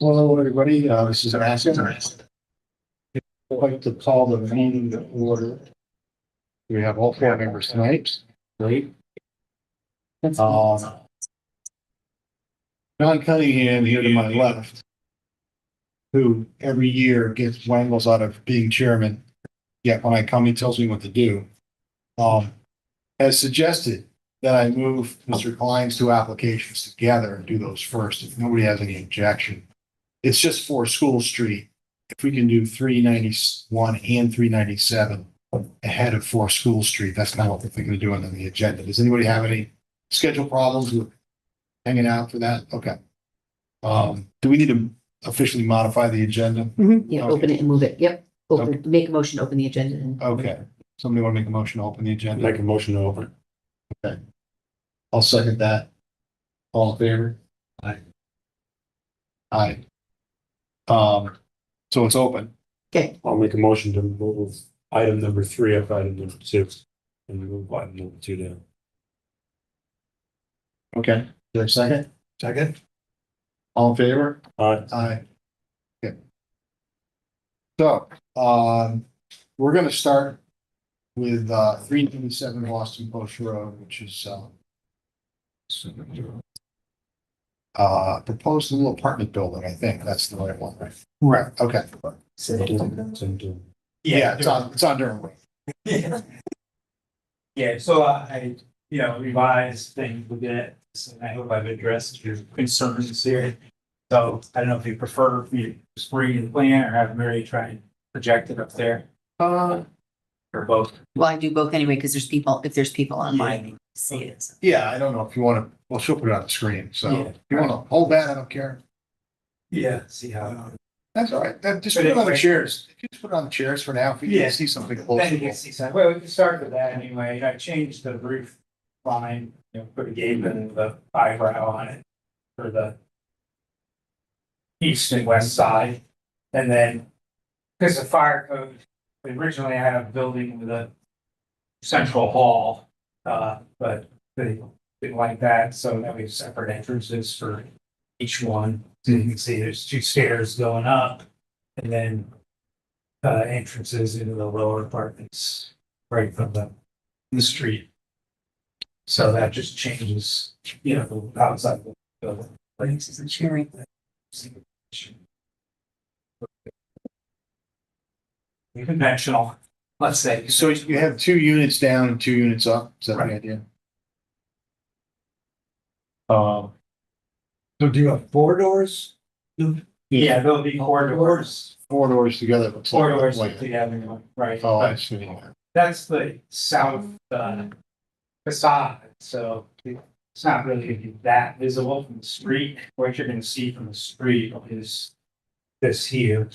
Hello, everybody. This is Ashton. I'd like to call the meeting to order. We have all four members tonight. Great. That's John Cunningham here to my left, who every year gets wangles out of being chairman. Yet when I come, he tells me what to do. Has suggested that I move Mr. Klein's two applications together and do those first, if nobody has any objection. It's just for School Street. If we can do 391 and 397 ahead of 4 School Street, that's kind of what we're thinking of doing on the agenda. Does anybody have any schedule problems with hanging out for that? Okay. Do we need to officially modify the agenda? Yeah, Okay. open it and move it. Yep. Open, Okay. make a motion, to open the agenda and. Okay. Somebody want to make a motion to open the agenda? Make a motion to open. I'll second that. All in favor? Aye. Aye. So it's open. Okay, I'll make a motion to move item number 3 up item number 2. And move item number 2 down. Okay. Is there a second? Second. All in favor? Aye. Aye. Okay. So, we're gonna start with 327 Boston Post Road, which is proposed little apartment building, I think. That's the right one, right? Right, okay. Yeah, it's on Durham Way. Yeah, so I, revised things with it, and I hope I've addressed your concerns here. So I don't know if you prefer me to just read the plan or have Mary try and project it up there, or both. well, I do both anyway, because if there's people online, they can see it. So. Yeah, I don't know if you want to, well, she'll put it on the screen, so Yeah. if you want to hold that, I don't care. Yeah, see how. That's all right. Then just But put it on the anyway- chairs. Just put it on the chairs for now. If we Yeah. can see something Then you close. can see some, well, we can start with that anyway. I changed the roof line, put a gate and the eyebrow on it for the east and west side. And then, because the fire code, originally I had a building with a central hall, but they didn't like that, so now we have separate entrances for each one. So you can see there's 2 stairs going up and then entrances into the lower apartments right from the street. So that just changes, the outside of the building. This isn't sharing. Conventional, let's say. So you have 2 units down and 2 units up. Is that the Right. idea? So do you have 4 doors? Yeah, there'll be 4 doors, 4 doors together. It looks 4 like. doors Like- together, right? Oh, I But see. that's the south facade, so it's not really gonna be that visible from the street. What you're gonna see from the street is this here,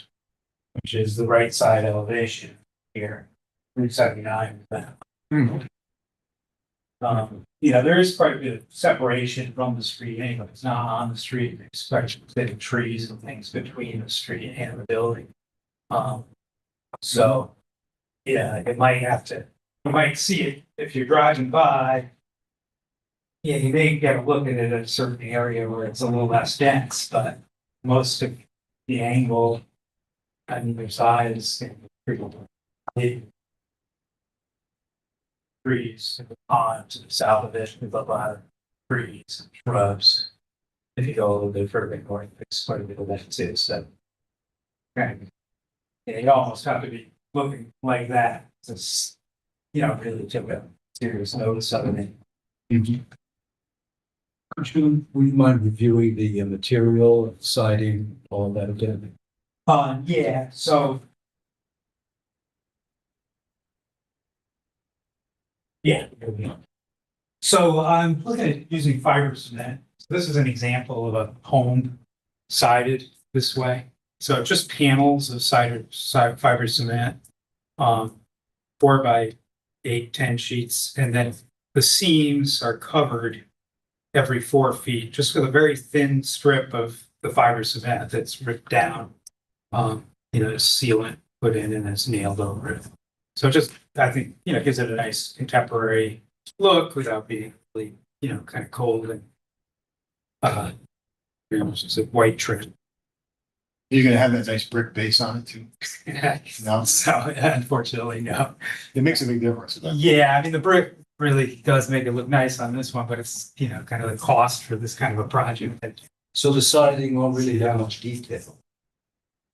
which is the right side elevation here, 379. There is quite a bit of separation from the street anyway. It's not on the street. There's quite a bit of trees and things between the street and the building. So, it might you might see it if you're driving by. Yeah, you may get a look at it at a certain area where it's a little less dense, but most of the angle on either side is pretty big. Trees, on to the south of it, with a lot of trees and shrubs. If you go a little bit further north, it's quite a bit of that too, so. Okay. Yeah, you almost have to be looking like that, just, really take a serious notice of it. Would you mind reviewing the material, siding, all that again? Yeah, so. Yeah. So I'm looking at using fiber cement. This is an example of a home sided this way. So just panels of fiber cement. 4x8, 10 sheets, and then the seams are covered every 4 feet, just with a very thin strip of the fiber cement that's ripped down. Sealant put in and it's nailed over it. So just, I think, gives it a nice contemporary look without being really, kind of cold and, it's a white trim. You're gonna have that nice brick base on it too. No? So unfortunately, no. It makes a big difference. Yeah, I mean, the brick really does make it look nice on this one, but it's, kind of the cost for this kind of a project. So the siding won't really have much detail.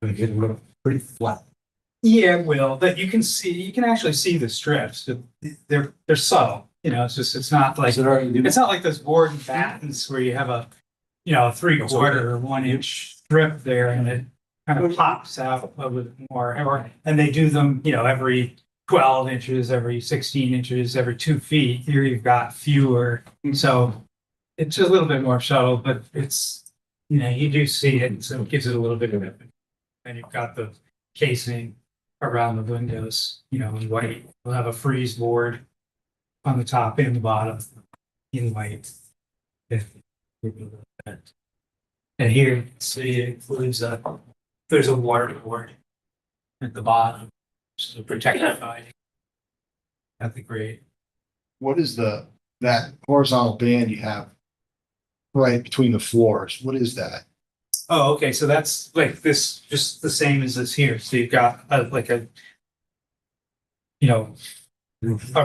It look pretty flat. Yeah, it will, but you can actually see the strips. They're subtle, it's not like, Is it already? it's not like those board and battens where you have a 3/4 or 1 inch strip there and it kind of pops out a little more. And they do them, every 12 inches, every 16 inches, every 2 feet. Here you've got fewer. So it's a little bit more subtle, but it's, you do see it. So it gives it a little bit of it. And you've got the casing around the windows, in white. We'll have a freeze board on the top and the bottom in white. And here, you can see it includes there's a water board at the bottom, so protective siding at the grade. What is that horizontal band you have right between the floors? What is that? Oh, okay, so that's like this, just the same as this here. So you've got a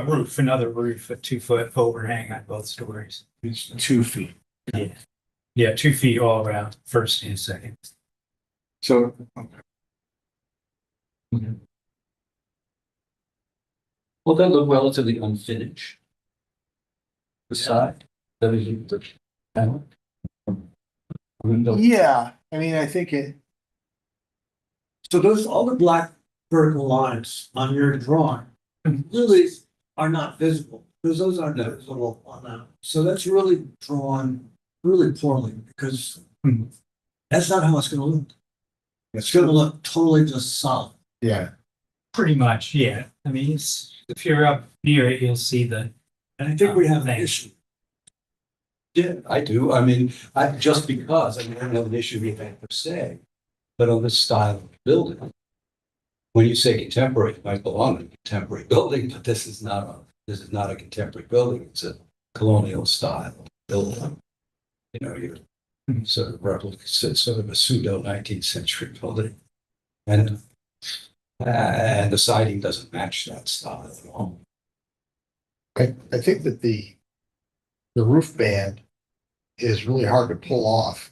roof, another roof, a 2 foot overhang on both stories. It's 2 feet. Yeah. Yeah, 2 feet all around, first and second. So, Will that look relatively unfinished? The side? That is the panel? Window. yeah, I mean, I think So those, all the black vertical lines on your drawing really are not visible, because those aren't visible on that. So that's really drawn really poorly, because that's not how it's gonna look. It's gonna look totally just solid. yeah, Pretty much, yeah. I mean, if you're up near it, you'll see the, And I think we have an Thanks. issue. Yeah, I do. I mean, just because, I don't have an issue with that per se, but on this style of building. When you say contemporary, it might belong in a contemporary building, but this is not a contemporary building. It's a colonial style building. You're sort of sort of a pseudo 19th century building. And the siding doesn't match that style at all. I think that the roof band is really hard to pull off.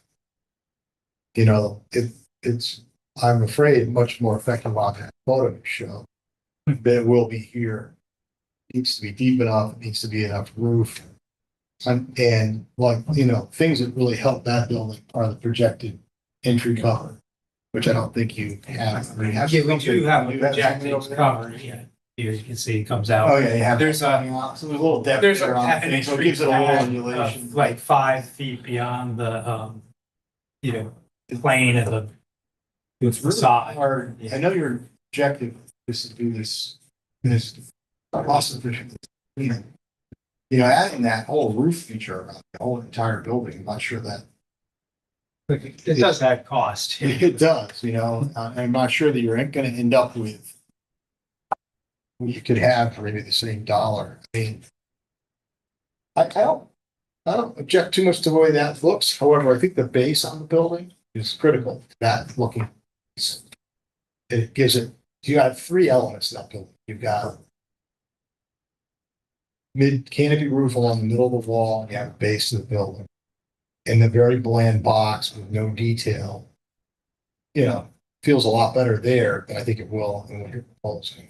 It's, I'm afraid, much more effective on that photo you show than it will be here. It needs to be deep enough, it needs to be enough roof. And like, things that really help that building are the projected entry cover, which I don't think you have. I mean, yeah, we do have a you something projected over there? cover, yeah. Here you can see it comes out. Oh, yeah, you have. There's a- So there's a little depth There's there on an it, so it entry gives it a little pad undulation. of like 5 feet beyond the, plane of the It's really facade. hard. I know your objective is to do this cost efficient. Adding that whole roof feature around the whole entire building, I'm not sure that It does add cost. it does, I'm not sure that you're gonna end up with what you could have for maybe the same dollar. I mean, I don't object too much to the way that looks. However, I think the base on the building is critical to that looking. It gives it, you got 3 elements to that building. You've got mid canopy roof along the middle of the wall, and you have a base of the building. And the very bland box with no detail, feels a lot better there than I think it will in what you're proposing.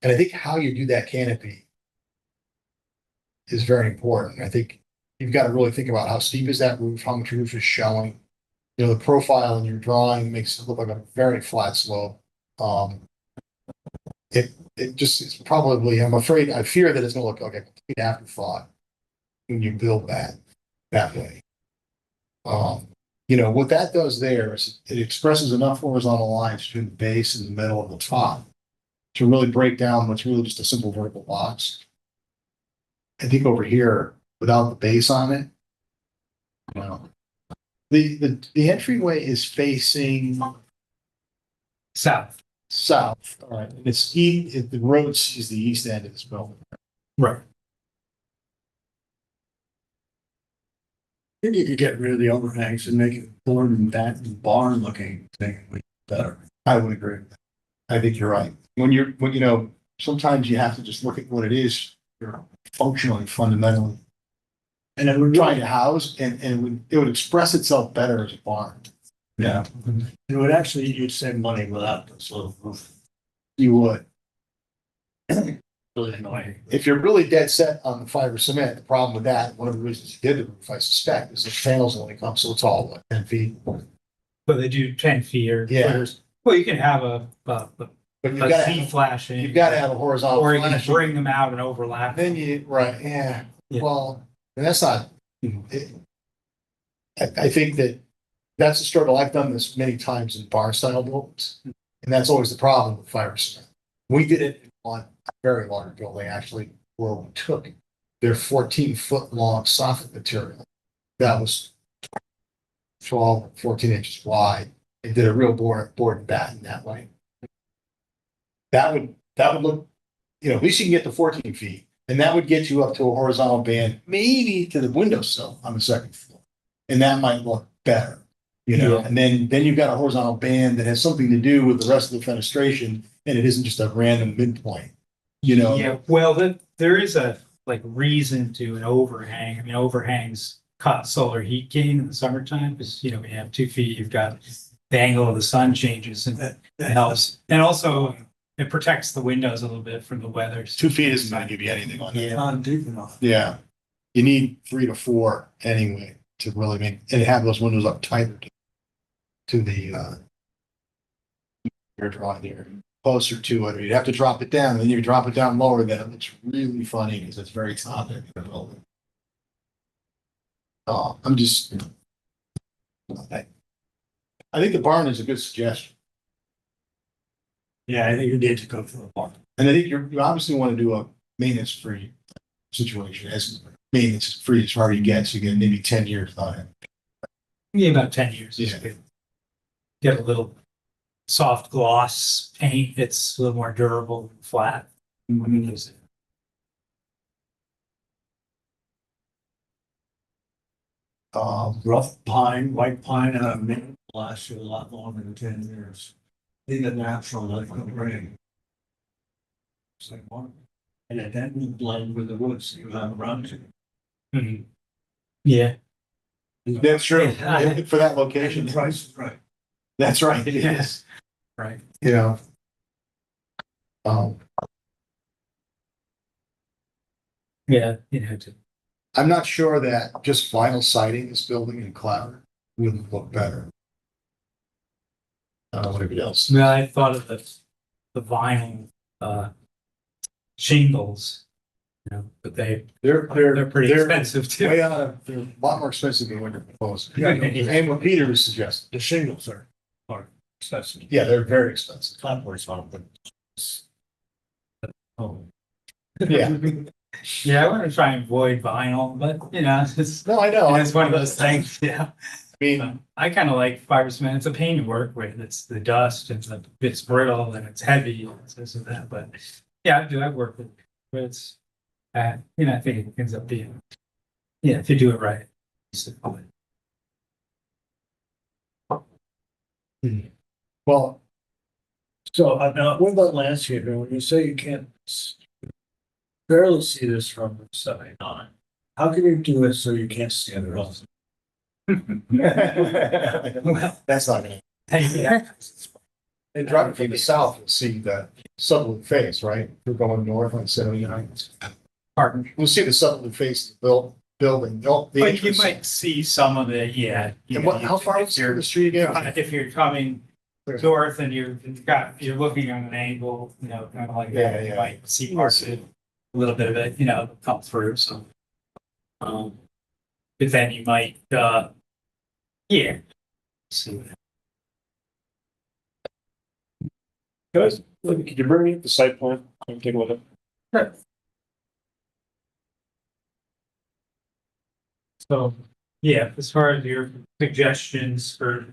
And I think how you do that canopy is very important. I think you've got to really think about how steep is that roof, how much roof is showing. The profile in your drawing makes it look like a very flat slope. It just is probably, I fear that it's gonna look like a complete afterthought when you build that way. What that does there is it expresses enough horizontal lines between the base and the middle and the top to really break down what's really just a simple vertical box. I think over here, without the base on it, the entryway is facing South. south. All right, and the road sees the east end of this building. Right. think you could get rid of the overhangs and make it more than that barn looking thing would be better. I would agree. I think you're right. When you know, sometimes you have to just look at what it is, you're functionally, fundamentally And it would trying to house, and it would express itself better as a barn. Yeah. It would actually, you'd save money without this little roof. You would. Really annoying. If you're really dead set on the fiber cement, the problem with that, one of the reasons you did the roof, I suspect, is the panels only come so tall, what, 10 feet. But they do 10 feet or. Yeah. Well, you can have a But you've a gotta Z have, flashing. you've gotta have a horizontal Or you can flashing. bring them out and overlap. Then you, right, yeah, Yeah. well, and that's not. Mhm. I think that's a struggle. I've done this many times in barn style buildings. And that's always the problem with fiber cement. We did it on a very large building, actually, where we took their 14-foot long soffit material. That was 12, 14 inches wide. It did a real board and batten that way. That would look, at least you can get to 14 feet. And that would get you up to a horizontal band, maybe to the windowsill on the second floor. And that might look better, Yeah. and then you've got a horizontal band that has something to do with the rest of the fenestration, and it isn't just a random midpoint, Yeah, well, there is a reason to an overhang. I mean, overhangs cut solar heat gain in the summertime because, when you have 2 feet, you've got the angle of the sun changes and that helps. And also it protects the windows a little bit from the weather. 2 feet isn't gonna give you anything on that. Yeah. Not deep enough. Yeah. You need 3 to 4 anyway to really make, and have those windows up tighter to the your drawing there, closer to it, or you'd have to drop it down, and then you drop it down lower, then it looks really funny because it's very top in the building. I'm just, I think the barn is a good suggestion. Yeah, I think you need to go for the barn. And I think you obviously want to do a maintenance-free situation, as maintenance-free as far as you get, so you get maybe 10 years on it. Yeah, about 10 years. Yeah. Get a little soft gloss paint. It's a little more durable and flat. Rough pine, white pine, and a mint lasts you a lot longer than 10 years. Need a natural, like a rain. It's like one. And it then you blend with the woods you have around you. Mhm. Yeah. That's true, Yeah. for that And location. the price is right. That's right, it is, Right. Um, Yeah. I'm not sure that just vinyl siding this building in cloud wouldn't look better. I don't know what everybody else. Well, I thought of the vinyl shingles, but they're pretty expensive too. Way out of, they're a lot more expensive than what you're proposing. Yeah. And what Peter was suggesting. The shingles are expensive. Yeah, they're very expensive. Clapboard's on, but. Oh. Yeah. Yeah, I want to try and avoid vinyl, but it's No, I know. it's one of those things. Yeah. I mean, I kind of like fiber cement. It's a pain to work with. It's the dust, it's brittle and it's heavy and it's this and that. But yeah, I've worked with it. But it's, I think it ends up being, if you do it right. well, So, now, what about landscaping? When you say you can't barely see this from the side on, how can you do it so you can't see the rest? that's not gonna. Yeah. And driving from the south, you'll see the southerly face, right? You're going north on 79. Pardon. We'll see the southerly face of the building. The But you entrance. might see some of it, yeah. And what, how far is the street again? If you're coming north and you're looking on an angle, kind of like that, Yeah. you might see parts of it, a little bit of it, come through, so. But then you might, see what Guys, could you bring me up the site plan? I'm taking a look at it. So, yeah, as far as your suggestions for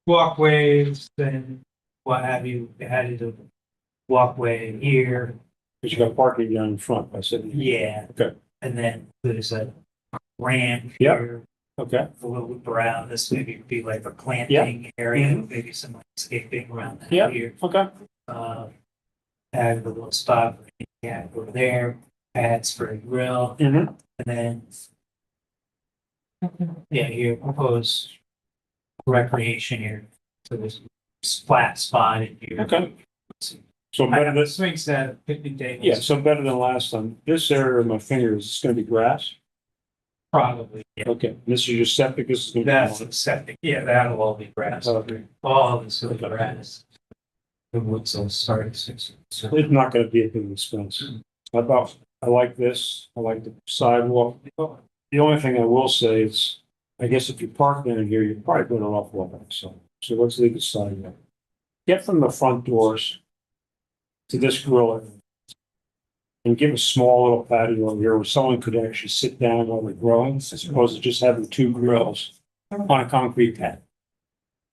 walkways and what have you, added a walkway here, Cause you got parking down in front, I said. yeah. Okay. And then there's a ramp Yeah. here, Okay, a little loop around. This maybe would be like a planting area, maybe some landscaping around that Yeah. here. okay. Add a little spot for the cat over there, pads for a grill, Mm-hmm. and then yeah, here propose recreation here. So there's flat spot in here. Okay. So I better have than, a swing set, picnic tables. yeah, so better than last time. This area of my fingers is gonna be grass. Probably, yeah. Okay, this is your septic, this is gonna That's be. the septic, yeah, that'll all be grass. Okay. All this will be grass. The woods will start six. So It's not gonna be a big expense. I like this, I like the sidewalk. The only thing I will say is, I guess if you park down here, you're probably better off walking, so let's leave the sidewalk. Get from the front doors to this grill area. And give a small little patio here where someone could actually sit down while they're grilling, as opposed to just having two grills on a concrete pad.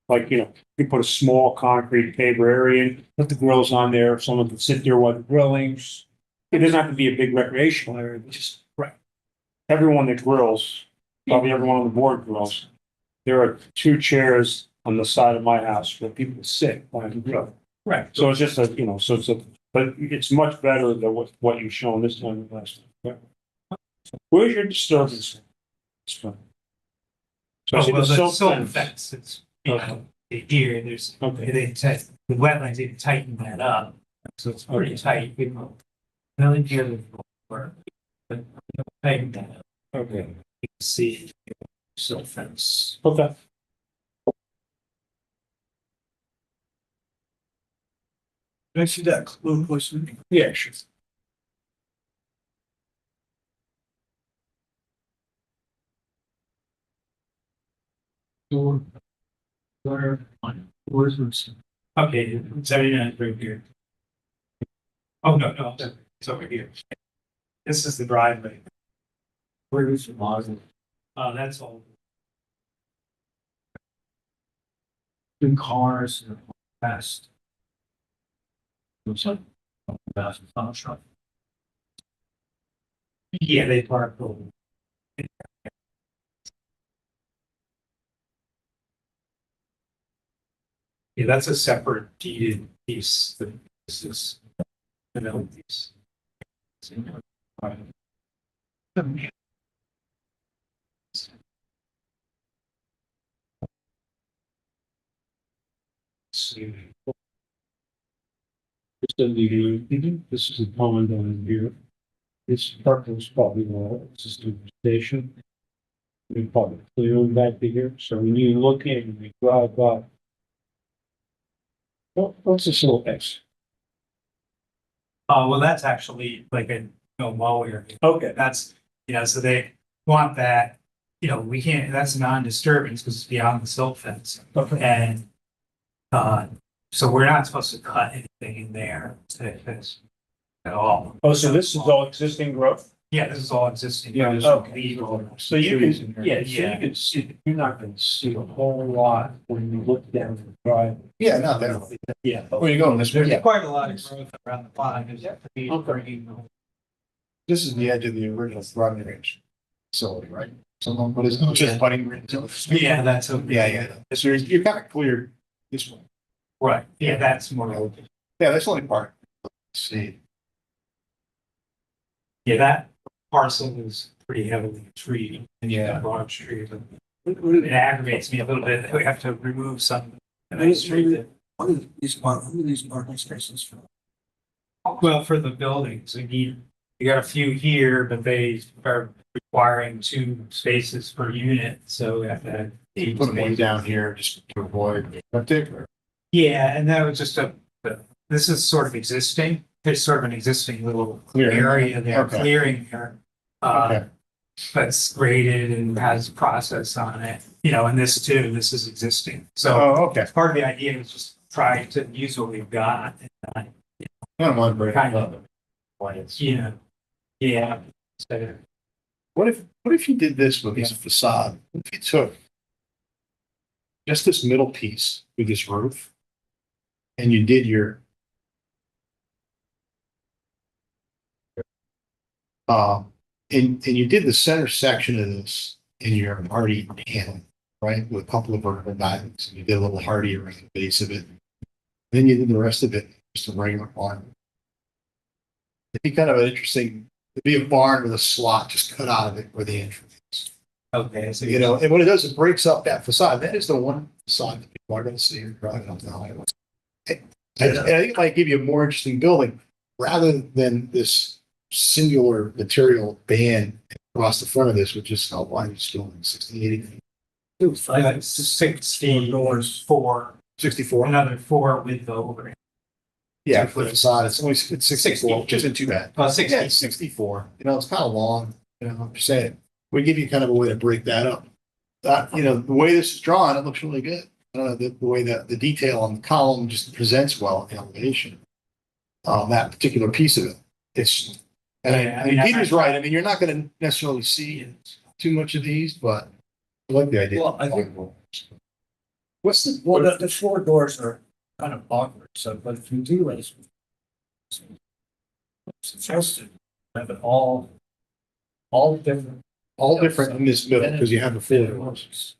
Like, you put a small concrete paver area in, put the grills on there, someone can sit there while they're grilling. It doesn't have to be a big recreational area, but just, right. Everyone that grills, probably everyone on the board grills. There are two chairs on the side of my house where people sit while they grill. Right. So it's just but it's much better than what you've shown this time and last time. Yeah. Where's your disturbance? It's fine. So I see well, the the silt silt fence. fence, it's, here, there's, Okay. the wetlands, they tighten that up. So it's pretty tight, you know. Well, in here, but tighten that up. Okay. You can see silt fence. Okay. Can I see that little question? Yeah, sure. Where's this? Okay, 79 right here. Oh, no, it's over here. This is the driveway. Where is the model? That's all. In cars and past. Looks like. Past the truck. Yeah, they park over. Yeah, that's a separate deeded piece. This is another piece. See. This is the pond down here. This parking is probably it's just a station. We probably clear back to here, so when you look in, and you drive by. What's this little X? Oh, well, that's actually like a mower. Okay. That's, so they want that, we can't, that's non-disturbance because it's beyond the silt fence. Okay. And, so we're not supposed to cut anything in there at all. Oh, so this is all existing growth? Yeah, this is all existing. Yeah, There's okay. leaves or So you trees in can, there. so you can see, you're not gonna see a whole lot when you look down the drive. Yeah, no, definitely. Yeah. Where you going this way? There's quite a lot of growth around the pond. This is the edge of the original thriving range facility, right? Someone put his, just putting green. Yeah, that's okay. Yeah. So you're kind of clear this one. Right, yeah, that's more, Yeah, that's only part. See, yeah, that parcel is pretty heavily treed. And you got large trees. It aggravates me a little bit that we have to remove some. nice trees that- What are these parking spaces for? Well, for the buildings, you got a few here, but they are requiring 2 spaces per unit, so we have to have. 8 put one spaces. down here just to avoid. Particular. Yeah, and that was just this is sort of existing, there's sort of an existing little Clearing. area there, Okay. clearing there. Okay. That's graded and has a process on it, and this too, this is existing. So Oh, okay. part of the idea is just try to use what we've got and I don't want to break. Kind of. Plans. Yeah. So, What if you did this with this facade? What if you took just this middle piece with this roof and you did your and you did the center section of this in your hardy panel, right? With a couple of vertical diamonds, and you did a little hardy around the base of it. Then you did the rest of it, just a regular barn. It'd be kind of an interesting, it'd be a barn with a slot just cut out of it where the entrance is. Okay, so You know, and what it does, it breaks up that facade. That is the one facade that people are gonna see driving up the highway. And I think it might give you a more interesting building rather than this singular material band across the front of this, which is how wide it's still 60, 80 feet. 16 doors, 4, 64. another 4 with the overhang. Yeah, for the facade, it's 64, which isn't too bad. Yeah, 64. You know, it's kind of long, you know, I'm just saying. We give you kind of a way to break that up. You know, the way this is drawn, it looks really good. The way that the detail on the column just presents well in elevation. That particular piece of it. It's, Yeah, I and mean, Peter's right. I mean, you're not going to necessarily see too much of these, but I like the idea. Well, I think- What's the, Well, the 4 doors are kind of awkward, so, but if you do raise. Suggested, have it all different. all different in this middle because you have the four doors.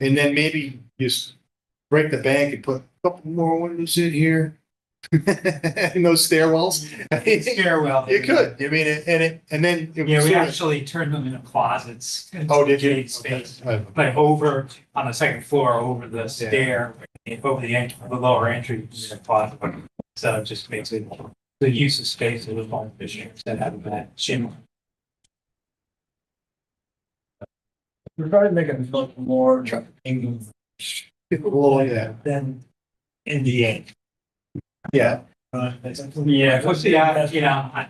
And then maybe just break the bank and put a couple more windows in here. In those stairwells. Stairwell. You could, I mean, and then. it Yeah, was we sort of- actually turned them into closets. Oh, did you? Shade Space. Okay. But over, on the second floor, over the stair, over the lower entry, is a closet. So it just makes it, the use of space a little more efficient instead of having that shimmer. We're trying to make it look more English Well, yeah, than Indiana. yeah. Yeah, but yeah, you know,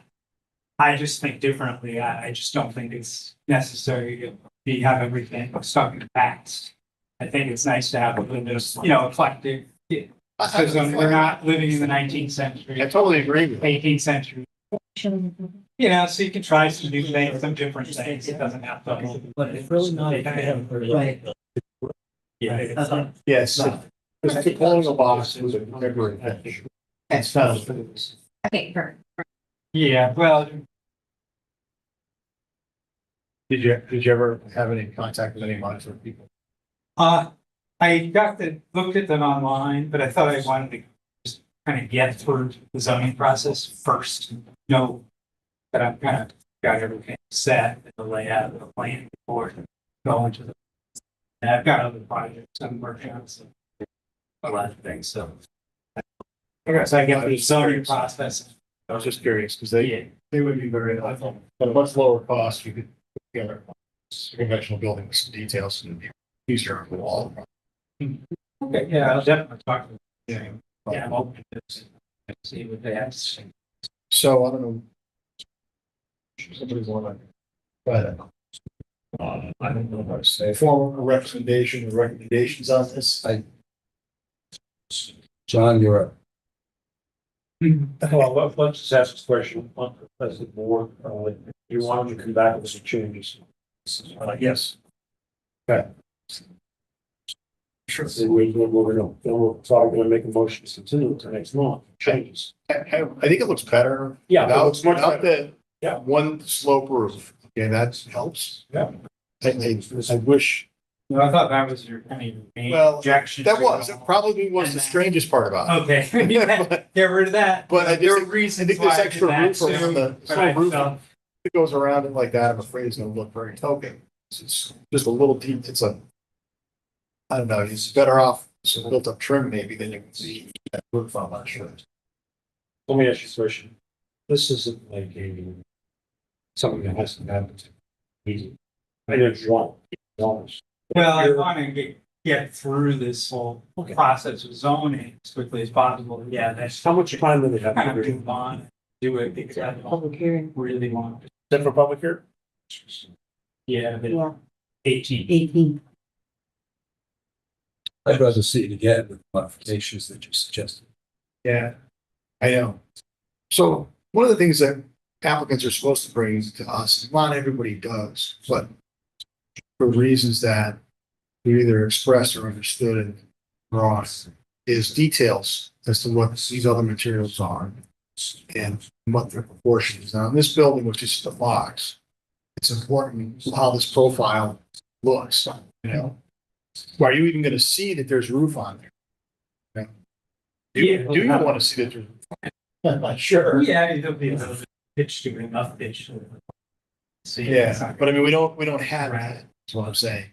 I just think differently. I just don't think it's necessary to have everything stuck in the past. I think it's nice to have the windows, you know, eclectic. Because we're not living in the 19th century, I totally agree with you. 18th century. You know, so you can try some new things, some different things. It doesn't have to. But it's really not. Right. Yeah. Okay. Yes. It's the colonial box with a decorative finish. It's not. Okay, perfect. Yeah, well, Did you ever have any contact with any Montford people? I looked at them online, but I thought I wanted to just kind of get through the zoning process first. Know that I've kind of got everything set and the layout of the plan before going to the. And I've got other projects I'm working on, so a lot of things, so. Okay, so I get the zoning process. I was just curious because Yeah. they would be very helpful. At a much lower cost, you could put together a conventional building with some details and easier on the wall. Okay, yeah, I'll definitely talk to them. Yeah. Yeah, I'm open to this and see what they have to say. So I don't know. Somebody's want to. But. I don't know how to say, formal recommendation or recommendations on this. John, you're up. Well, let's just ask this question, as the board, you want them to come back with some changes. Yes. Sure. We're probably gonna make a motion to continue to next month, changes. I think it looks better. Yeah, it Without, looks much without better. the Yeah. one slope roof. Okay, that helps. Yeah. I wish, No, I thought that was your kind of main Well, objection. that was, it probably was the strangest part about Okay, it. But- get rid of that. But I There just, are I reasons think why this I did extra that roof around too, the, but I roof felt- that goes around it like that, I'm afraid it's gonna look very token. It's just a little deep, it's a, I don't know, it's better off, some built up trim maybe than you can see that roof, I'm not sure. Let me ask you a question. This isn't like something that has to happen. Easy. I just want. Well, I want to get through this whole process of zoning as quickly as possible. Yeah, that's How much time do they have? kind of move on, do it because I don't really want to. Is that for public here? Yeah, but Yeah, 18. 18. I'd rather see it again with modifications that you suggested. Yeah, I know. So one of the things that applicants are supposed to bring to us, not everybody does, but for reasons that we either expressed or understood and drawings, is details as to what these other materials are and what their proportions. Now, in this building, which is just a box, it's important how this profile looks, you know? Are you even gonna see that there's roof on there? Do Yeah. you want to see that there's? I'm not sure. Yeah, it'll be a little bit pitch to enough pitch. See. Yeah, but I mean, we don't have that, that's what I'm saying.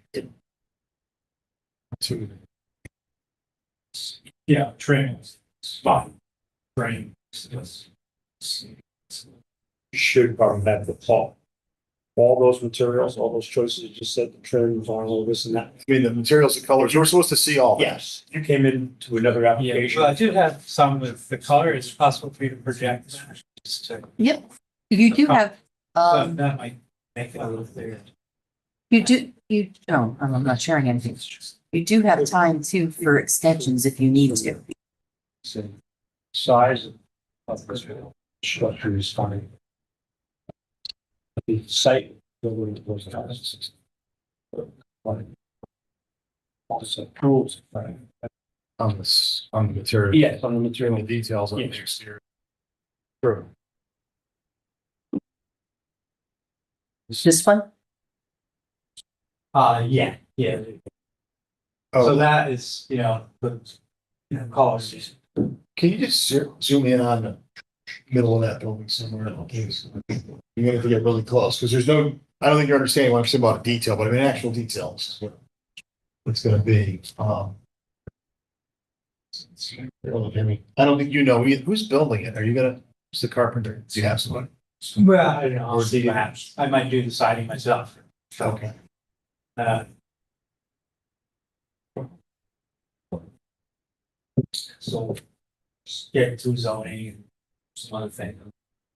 To- Yeah, trains, spot, frame. Should probably have the fall. All those materials, all those choices you just said, the trim, vinyl, this and that. I mean, the materials, the colors, we're supposed to see all that. Yes, you came into another Yeah, application. well, I do have some with the color, it's possible for you to project. Just to- Yep. You do have, But that might make it a little clearer. I'm not sharing anything. You do have time too for extensions if you need to. Size of this structure is fine. The site. Building those houses. Also rules. On this, on the material. Yes, on the On the material. details of the Yes. exterior. True. This one? Yeah. So Oh, that is, the, colors. can you just zoom in on the middle of that building somewhere? You're gonna have to get really close, because there's no, I don't think you're understanding what I'm saying about detail, but I mean, actual details. Is what it's gonna be, I don't think you know, who's building it? Are you gonna, who's the carpenter? Do you have someone? Well, I don't know, Or do you- perhaps, I might do the siding myself. Okay. Uh, So, get through zoning and some other thing.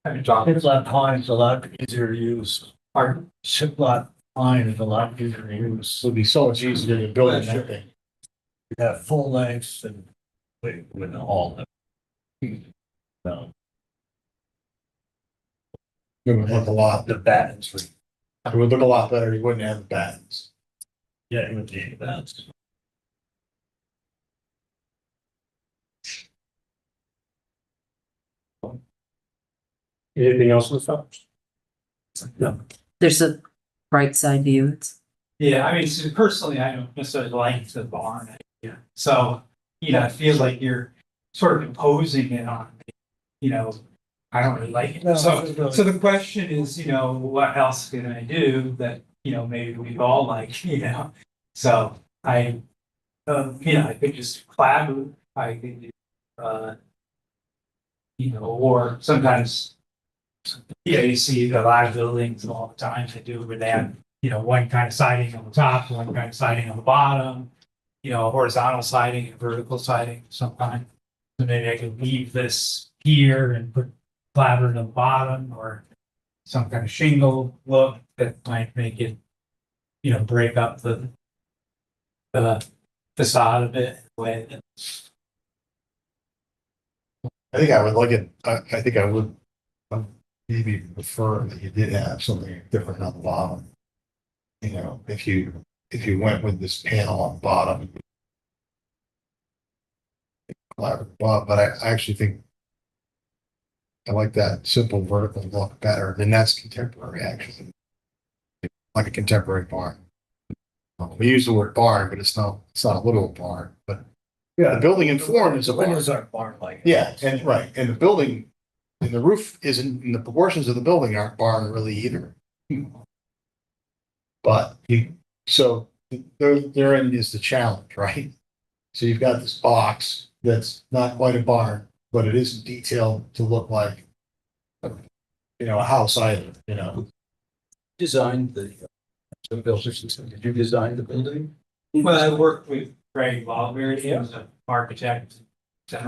I mean, John, Shiplap pine is a lot easier to use. pardon? Shiplap pine is a lot easier to use. It'll be so much easier to build that thing. You have full lengths and with all the. No, It would look a lot, the battens, it would look a lot better, you wouldn't have the battens. yeah, it would be that. Anything else with that? There's a bright side view. It's Yeah, I mean, so personally, I don't necessarily like the barn idea. So, I feel like you're sort of imposing it on me, I don't really like No, it. So, it's really- so the question is, what else can I do that, maybe we all like, So I, I could just collaborate, I could do, or sometimes, you see the live buildings all the time, they do where they have one kind of siding on the top, one kind of siding on the bottom, horizontal siding and vertical siding sometimes. So maybe I could leave this here and put clapboard on the bottom or some kind of shingle look that might make it, break up the facade a bit. Way that I think I would like it, I think I would maybe prefer that you did have something different on the bottom. If you went with this panel on the bottom. But I actually think I like that simple vertical look better, and that's contemporary, actually. Like a contemporary barn. We use the word barn, but it's not a little barn, but the building in form is a barn. Windows aren't barn-like. Yeah, and right, and the building, and the roof isn't, and the proportions of the building aren't barn really either. But so therein is the challenge, right? So you've got this box that's not quite a barn, but it isn't detailed to look like, a house either, Designed the builders, did you design the building? Well, I worked with Greg Lawberry, he was an architect. So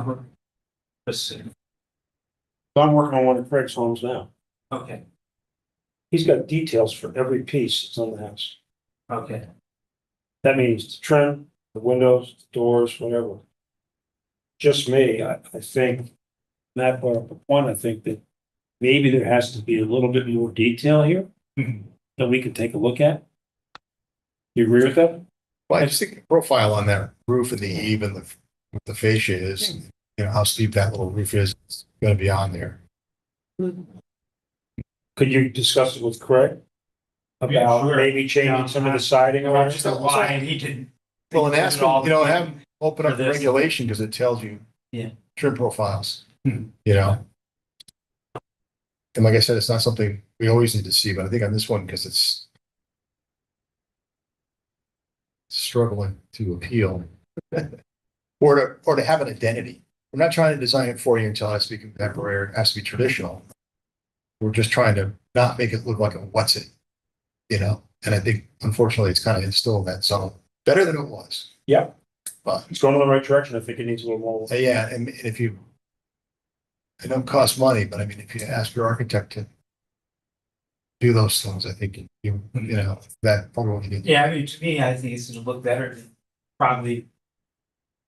I'm working on one of Craig's homes now. Okay, He's got details for every piece that's on the house. okay. That means the trim, the windows, the doors, whatever. Just me, I think, Matt brought up a point, I think that maybe there has to be a little bit more detail here that we can take a look at. You agree with that? Well, I just think the profile on that roof and the eave and what the fascia is, how steep that little roof is gonna be on there. Could you discuss it with Craig? about sure. maybe changing some of the siding Or around. just why he can. Well, and ask them, you know, have them open up for the this. regulation because it tells you. Yeah. Trim profiles. Hmm. You know? And like I said, it's not something we always need to see, but I think on this one, because it's struggling to appeal. Or to have an identity. We're not trying to design it for you until it has to be contemporary, it has to be traditional. We're just trying to not make it look like a what's it, you know? And I think unfortunately it's kind of instilled in that zone, better than it was. Yeah. But It's going in the right direction. I think it needs a little more. yeah, and if you, it don't cost money, but I mean, if you ask your architect to do those things, I think you know, that probably need. Yeah, I mean, to me, I think it's gonna look better than probably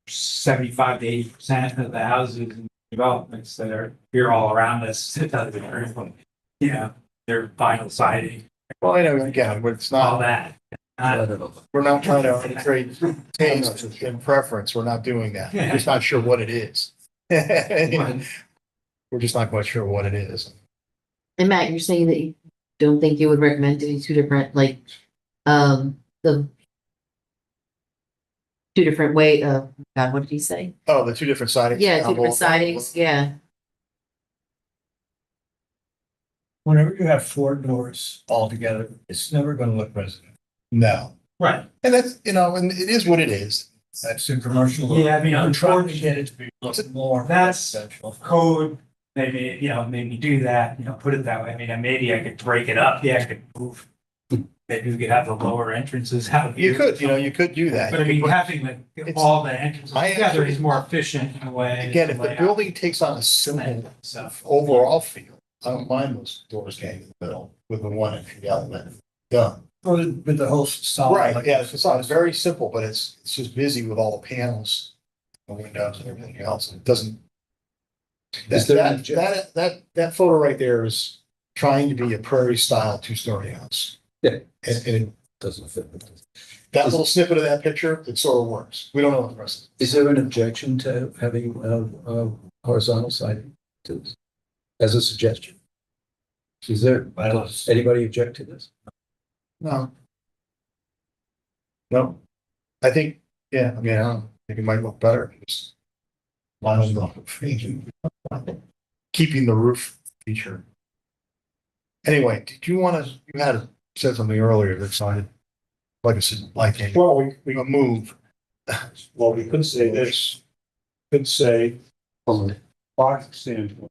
75 to 80% of the houses and developments that are here all around us. You know, they're vinyl siding, Well, I know, again, but it's all not, that. we're not trying to arbitrate taste and preference. We're not doing that. We're just not sure what it is. We're just not quite sure what it is. And Matt, you're saying that you don't think you would recommend doing two different, like, the two different God, what did he say? Oh, the two different sidings. Yeah, two different sidings, yeah. Whenever you have four doors all together, it's never gonna look residential. No. Right. And that's, you know, and it is what it is. That's in commercial. Yeah, I mean, I'm trying to unfortunately, get it to be look more. That's- residential. code, maybe, maybe do that, put it that way. I mean, and maybe I could break it up. Yeah, I could move. Maybe we could have the lower entrances out. You could, you know, you could do that. But I mean, having It's- all the entrances I together actually- is more efficient in a way. Again, if the Layout. building takes on a simple So, overall feel, I don't mind those doors getting in the middle with the one entry element done. With the whole solid. Right, yeah, it's not, it's very simple, but it's just busy with all the panels, the windows and everything else. It doesn't. Is That, there an that photo right there is trying to be a prairie style two-story house. Yeah. And Doesn't fit. that little snippet of that picture, it sort of works. We don't know what the rest of Is there an objection to having horizontal siding to this? As a suggestion? Is there, does anybody object to this? No. No. I think, yeah, I mean, I don't think it might look better. Just lining the keeping the roof feature. Anyway, did you want to, you had said something earlier that sounded like a Well, we move. Well, we could say this, could say from a box standpoint.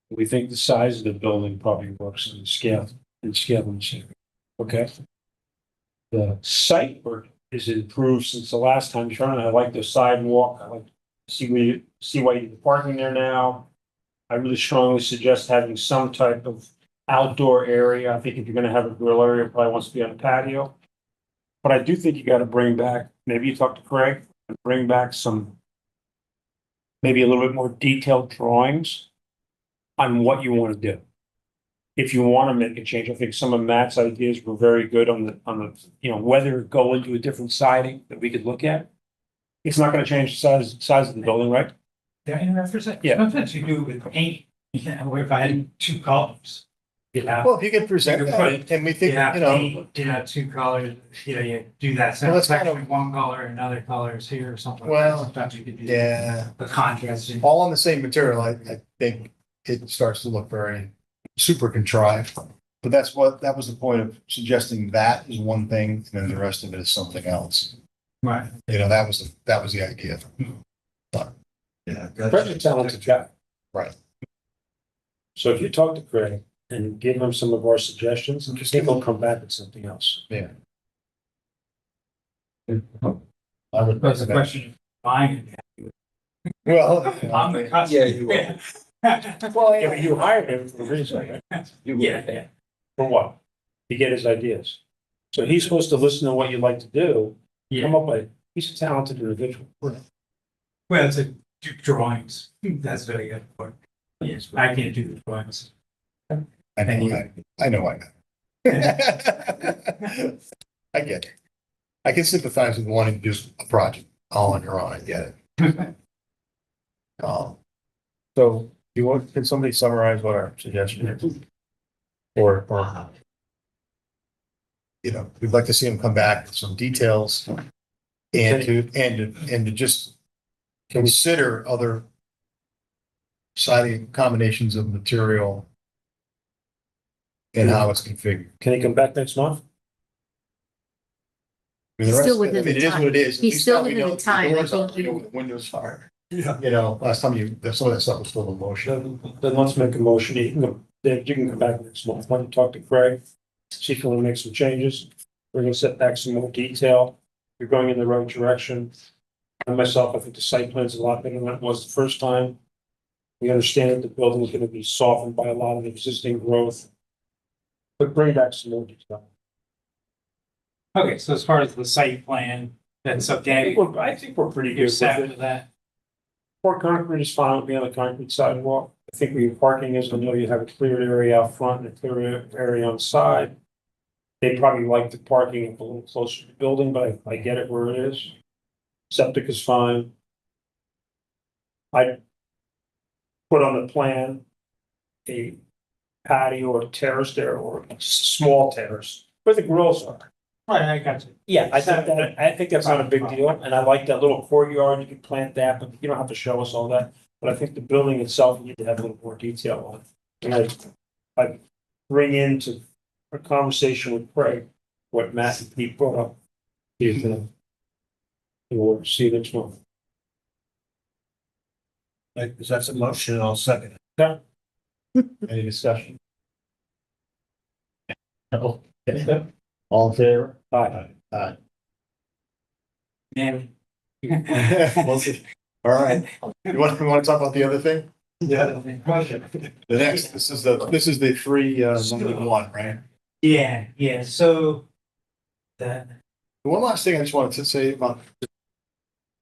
We think the size of the building probably works in scale, and same. Okay? The site work is improved since the last time, Sharon, I like the sidewalk, I like to see why you're parking there now. I really strongly suggest having some type of outdoor area. I think if you're gonna have a grill area, it probably wants to be on a patio. But I do think you gotta bring back, maybe you talk to Craig, and bring back some, maybe a little bit more detailed drawings on what you wanna do. If you wanna make a change, I think some of Matt's ideas were very good on the, whether go into a different siding that we could look at. It's not gonna change the size of the building, right? yeah, and after a second, Yeah. sometimes you do it with paint, where if I had two colors. Well, if you can present You can that and we think, paint, two colors, you do that. Well, that's kind section, of- one color, another color is here or something. like Well, that. Sometimes you could do yeah, the contrast. all on the same material, I think it starts to look very super contrived. But that was the point of suggesting that is one thing, and then the rest of it is something else. Right. You know, that was the idea. But, Yeah. Craig's a talented guy. Right. So if you talk to Craig and give him some of our suggestions, I think he'll come back with something else. yeah. I would That's a recommend. question of buying it. Well, I'm the customer. Yeah, you are. Yeah, but you hired him for a reason, right? Yeah. For what? To get his ideas. So he's supposed to listen to what you like to do, come up with, he's a talented individual. Well, it's a do drawings. That's very good for. Yes, I can't do the drawings. I know. I get it. I can sympathize with wanting to do a project all on your own. I get it. So can somebody summarize what our suggestion is? Or you know, we'd like to see him come back with some details and to just consider other siding combinations of material and how it's configured. Can he come back next month? I mean, the He's still rest- within I mean, the it is time. what it is. At He's least still now we within know the time. I doors are, think you know, you- windows are. Yeah. You know, last time some of that stuff was still in motion. Then let's make a motion. Then you can come back next month. Why don't you talk to Craig? See if you want to make some changes. We're gonna set back some more detail. You're going in the right direction. And myself, I think the site plan's a lot better than it was the first time. We understand that the building is gonna be softened by a lot of existing growth. But bring back some more detail. Okay, so as far as the site plan, that's okay. I think we're pretty You're good set with with it. that? Pour concrete is fine with me on the concrete sidewalk. I think where your parking is, I know you have a cleared area out front and a clear area on the side. They probably like the parking a little closer to the building, but I get it where it is. Septic is fine. I put on the plan a patio or terrace there, or a small terrace, where the grills are. Right, I got you. Yeah, I think that's not a big deal, and I like that little courtyard, you can plant that, but you don't have to show us all that. But I think the building itself, you need to have a little more detail on it. And I bring into a conversation with Craig, what Matt and Pete brought up. And we'll see you next month. Because that's a motion, I'll second it. Any discussion? No. All in favor? Bye. Aye. And We'll see. All right. You want to talk about the other thing? The next, this is the three, number one, right? yeah, so that, One last thing I just wanted to say about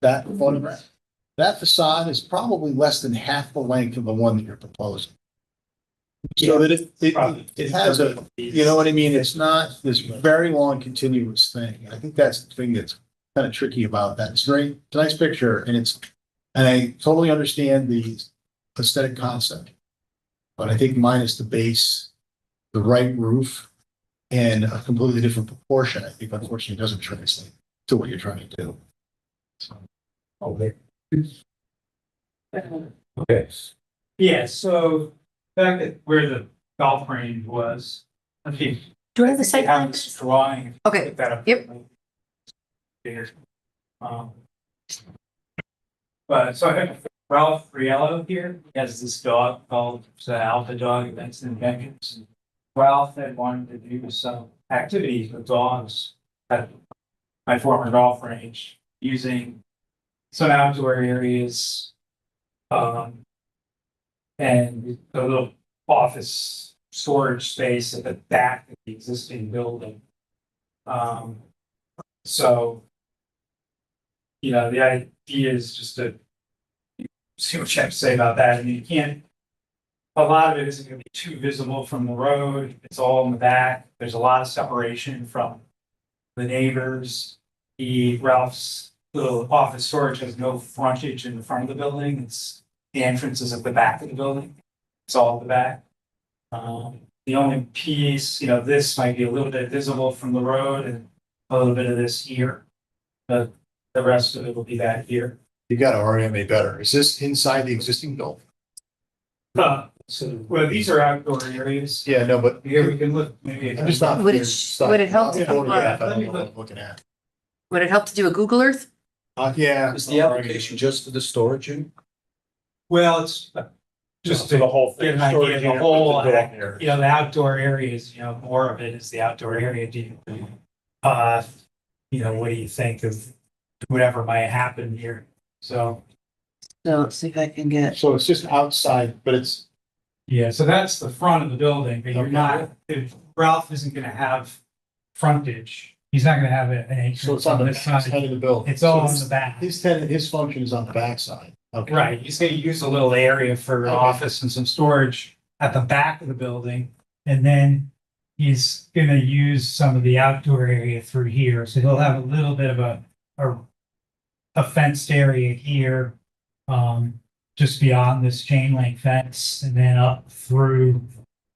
that photograph. That facade is probably less than half the length of the one that you're proposing. So that it has a, you know what I mean? It's not this very long continuous thing. I think that's the thing that's kind of tricky about that. It's very nice picture and I totally understand the aesthetic concept. But I think minus the base, the right roof, and a completely different proportion, I think unfortunately doesn't translate to what you're trying to do. So, Okay. yeah, so back at where the golf range was, I think. Do I have the site have plan? this drawing. Okay, Pick that up. yep. Bigger. But so I have Ralph Riello here, he has this dog called the Alpha Dog Events and Adventures. Ralph had wanted to do some activities with dogs at my former golf range, using some outdoor areas. And a little office storage space at the back of the existing building. So. You know, the idea is just to see what you have to say about that. I mean, you can't. A lot of it isn't gonna be too visible from the road. It's all in the back. There's a lot of separation from the neighbors. Ralph's little office storage has no frontage in the front of the building. The entrance is at the back of the building. It's all at the back. The only piece, this might be a little bit visible from the road and a little bit of this here. But the rest of it will be back here. you got to orient me better. Is this inside the existing building? Well, these are outdoor areas. Yeah, no, but Here we can look, maybe. I'm just not. Would it help to- I don't know what I'm looking at. Would it help to do a Google Earth? Yeah. Is the application just for the storage unit? Well, it's just For the to whole get thing. an idea storage of the unit whole, with the dog area. the outdoor areas, more of it is the outdoor area. What do you think of whatever might happen here? So. So let's see if I can get. So it's just outside, but it's, Yeah, so that's the front of the building, but you're Okay. not, if Ralph isn't gonna have frontage, he's not gonna have an so entrance it's on the on this back side. side of the building. It's all So on the back. His function is on the backside. Okay. Right, he's gonna use a little area for Okay. office and some storage at the back of the building. And then he's gonna use some of the outdoor area through here, so he'll have a little bit of a fenced area here. Just beyond this chain link fence, and then up through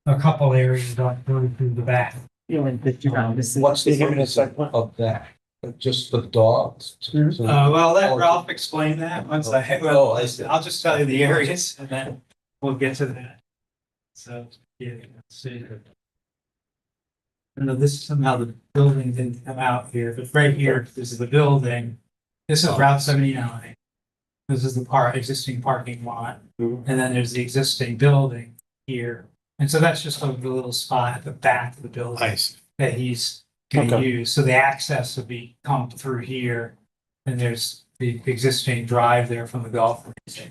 a couple areas up through the back. What's the Give me a purpose second. of that? Just for dogs? So- Well, let Ralph explain that once Oh, I see. I'll just tell you the areas and then we'll get to that. So, yeah, let's see. I know this is somehow the building didn't come out here, but right here, this is the building. This is Route 79. This is the existing parking lot. Mhm. And then there's the existing building here. And so that's just a little spot at the back of the building Nice. that he's gonna Okay. use. So the access would be come through here. And there's the existing drive there from the golf range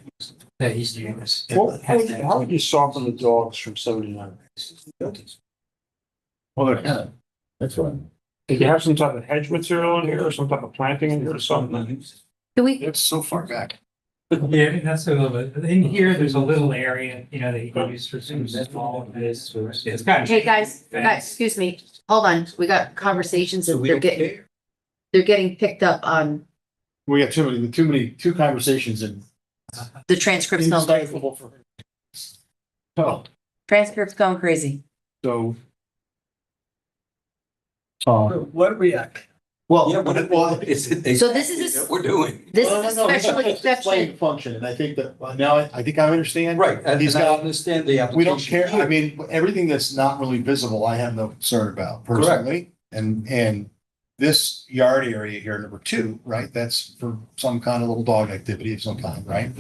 that he's used. Well, how would you soften the dogs from 79? Well, they're, that's one. Did you have some type of hedge material in here or some type of planting in here or something? Do we, It's so far back. Yeah, that's a little bit. In here, there's a little area, you know, that you can use for some small this. It's kind of. hey, guys, excuse me, hold on, we got conversations So and we they're don't getting, care. they're getting picked up on We got two conversations and. the transcripts going crazy. Oh, Transcripts going crazy. so. What are we at? Well, Yeah, well, is it? So this is a- What we're doing. This No, is no, a no, he's special gonna explain exception. the function, and I think that, well, now I think I understand. Right, and He's I got, understand the application. we don't care, I mean, everything that's not really visible, I have no concern about personally. And this yard area here, number 2, right, that's for some kind of little dog activity of some kind, right?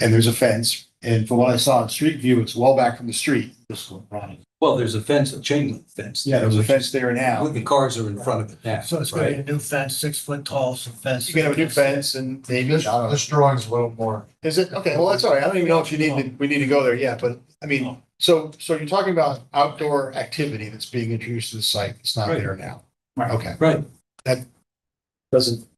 And there's a fence, and from what I saw in street view, it's well back from the street. This one, Ronnie. Well, there's a fence, a chain link fence. Yeah, there's a fence there now. The cars are in front of it now. So it's gonna be a new fence, 6 foot tall, some fence. You can have a new fence and maybe, I don't know. This drawing's a little more. Is it? Okay, well, that's all right. I don't even know if we need to go there yet, but I mean, so you're talking about outdoor activity that's being introduced to the site. It's not Right. there now. Right. Okay. Right. Doesn't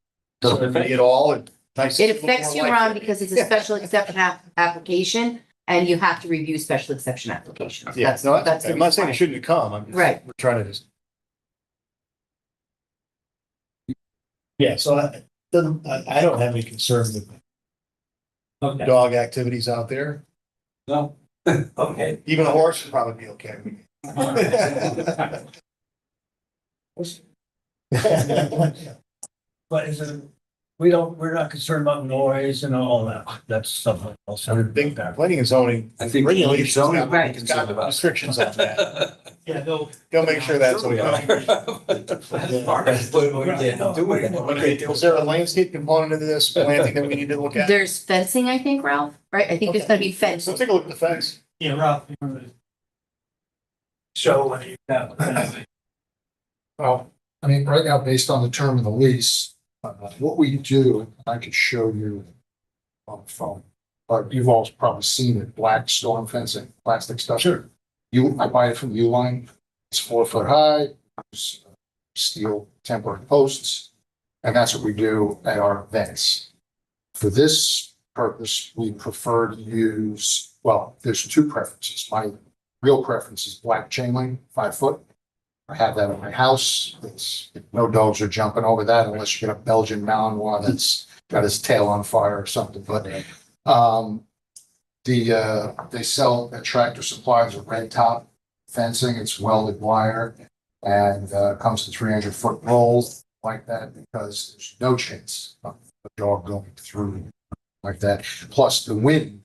affect me at all. It It affects you, Ron, because it's a special exception application and you have to review special exception applications. Yeah, That's, no, that's that's, the I'm not saying it requirement. shouldn't have come. I'm just, Right. we're trying to just. Yeah, so I don't have any concern with Okay, dog activities out there. No. okay. Even a horse would probably be okay. But is it, we're not concerned about noise and all that, that's something else. I would think planning and zoning I think regulations zoning got- would be Right. concerned got about. restrictions on that. Yeah, they'll. They'll make sure that's. Sure we are. But we can't do it. Okay, was there a landscape component of this planting that we need to look at? There's fencing, I think, Ralph, right? I think there's gonna be So fencing. take a look at the fence. Yeah, Ralph. you wanna Show what you got. Well, I mean, right now, based on the term of the lease, what we do, I could show you on the phone. But you've all probably seen it, black storm fencing, plastic stuff. Sure. I buy it from Uline. It's 4 foot high, it's steel tempered posts. And that's what we do at our events. For this purpose, we prefer to use, well, there's 2 preferences. My real preference is black chain link, 5 foot. I have that in my house. It's, no dogs are jumping over that unless you get a Belgian Malinois that's got his tail on fire or something, but, they sell at Tractor Supplies a red top fencing. It's welded wire and, comes to 300-foot rolls like that because there's no chance of a dog going through like that. Plus the wind.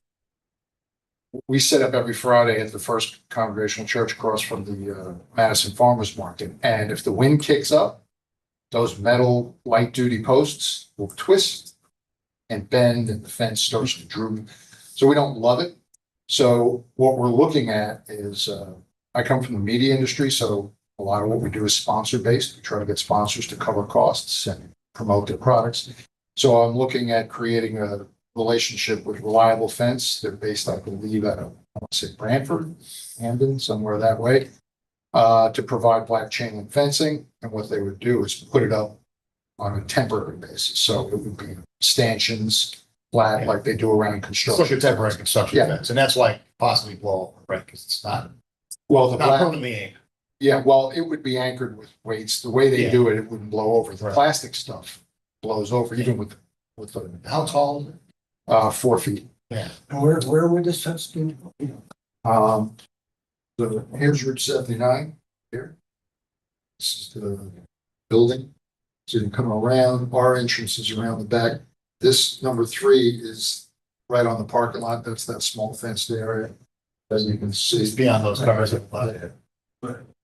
We set up every Friday at the First Congregational Church across from the Madison Farmers Market. And if the wind kicks up, those metal light duty posts will twist and bend and the fence starts to droop. So we don't love it. So what we're looking at is, I come from the media industry, so a lot of what we do is sponsor based. We try to get sponsors to cover costs and promote their products. So I'm looking at creating a relationship with Reliable Fence. They're based, I believe, out of, I want to say Brantford, Hamden, somewhere that way, to provide black chain link fencing. And what they would do is put it up on a temporary basis. So it would be stanchions, flat, like they do around It's like a construction. temporary construction Yeah. fence, and that's why possibly blow over, right? Because it's not, Well, the not black, permanently aimed. yeah, well, it would be anchored with weights. The way they Yeah. do it, it wouldn't blow over. The Right. plastic stuff blows over, even with the, How tall is it? 4 feet. Yeah. And where would this fence be? So here's Route 79 here. This is the building. So you can come around, our entrance is around the back. This number 3 is right on the parking lot. That's that small fenced area. As you can It's see. beyond those covers.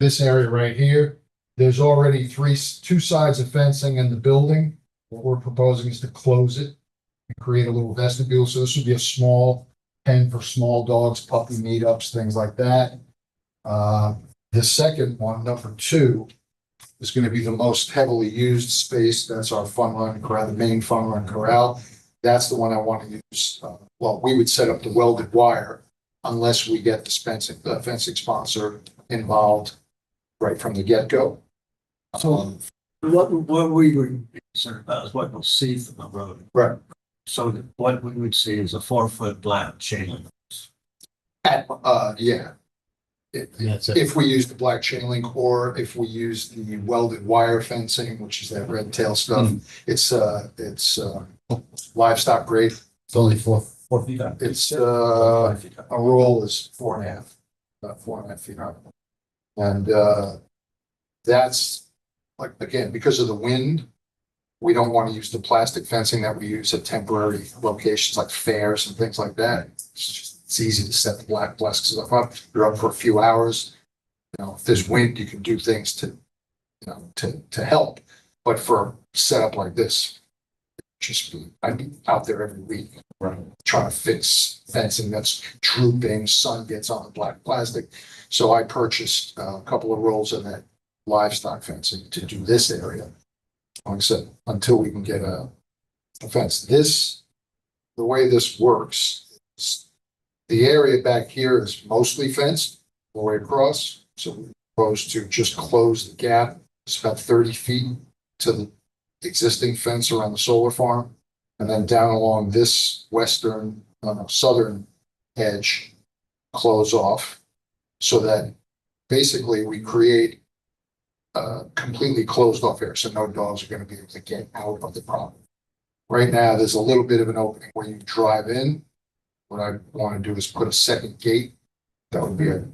This area right here, there's already 2 sides of fencing in the building. What we're proposing is to close it and create a little vestibule. So this would be a small pen for small dogs, puppy meetups, things like that. The second one, number 2, is going to be the most heavily used space. That's our fun run corral, the main fun run corral. That's the one I want to use. Well, we would set up the welded wire unless we get the fencing sponsor involved right from the get-go. So what we would be concerned about is what we'll see from the road. Right. So what we would see is a 4-foot black chain link. Yeah. That's it. If we use the black chain link or if we use the welded wire fencing, which is that red tail stuff, it's livestock grade. It's only 4 feet high. It's, 5 feet high. a roll is 4.5, about 4.5 feet high. And, that's like, again, because of the wind, we don't want to use the plastic fencing that we use at temporary locations like fairs and things like that. It's easy to set the black stuff up. You're up for a few hours. You know, if there's wind, you can do things to, to help. But for a setup like this, I'd be out there every week, right, trying to fix fencing that's drooping, sun gets on the black plastic. So I purchased a couple of rolls of that livestock fencing to do this area. Like I said, until we can get a fence. The way this works, the area back here is mostly fenced all the way across. So we're supposed to just close the gap. It's about 30 feet to the existing fence around the solar farm. And then down along this southern edge, close off so that basically we create a completely closed off area. So no dogs are going to be able to get out of the property. Right now, there's a little bit of an opening where you drive in. What I want to do is put a second gate. That would be a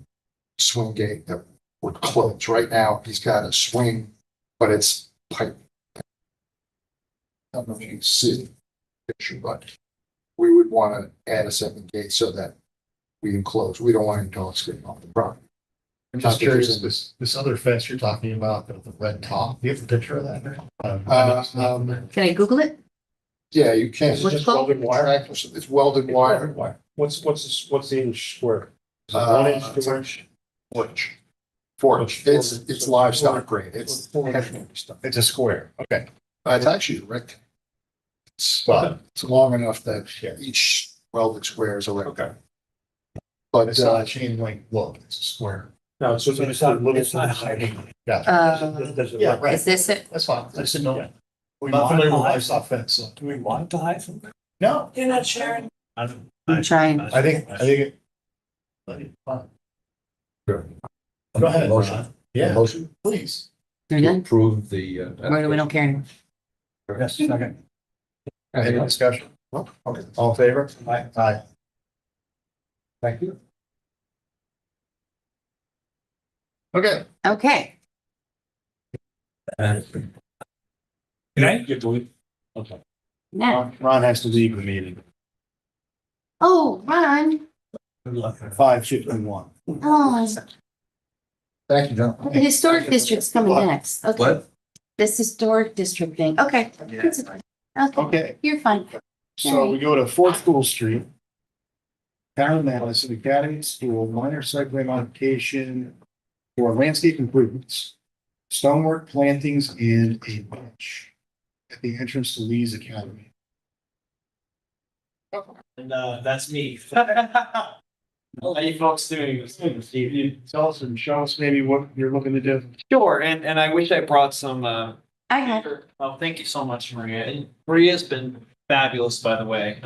swing gate that would close. Right now, he's got a swing, but it's pipe. I don't know if you can see the picture, but we would want to add a second gate so that we can close. We don't want any dogs getting off the property. I'm just curious, this other fence you're talking about, the red top, do you have a picture of that? Can I Google it? Yeah, you can. What's it called? Welded wire. It's welded wire. What's the inch square? Is it 1 inch, 2 inch? 4 inch. It's livestock grade. It's heavy stuff. It's a square, okay. It's actually a rectangle. It's long enough that each welded square is a rectangle. But It's not a chain link look, it's a square. No, it's just It's not hiding. Yeah, right. Is this it? That's fine, I just didn't know. We I'm not familiar with want to hide. livestock fence, so. Do we want to hide from them? No, You're not sharing. I'm trying. I think it. Fine. Go ahead, Motion. Ron. Yeah, Motion You're please. to done? approve the. Or we don't care anymore? Yes, second. Any discussion? Okay. All in favor? Aye. Thank you. Okay. Okay. Can I get to it? Okay. Now, Ron has to leave the meeting. oh, Ron. Good luck. 5:51. Oh, Thank you, John. the historic district's coming next. Okay. What? This historic district thing. Okay. Okay. Okay, You're fine. so we go to Fort School Street. Karen Madison Academy School, minor site plan modification for landscape improvements, stonework plantings and a bench at the entrance to Lee's Academy. And that's me. How you folks doing? Steve, you tell us and show us maybe what you're looking to do. Sure, and I wish I brought some I have. oh, thank you so much, Maria. And Maria's been fabulous, by the way,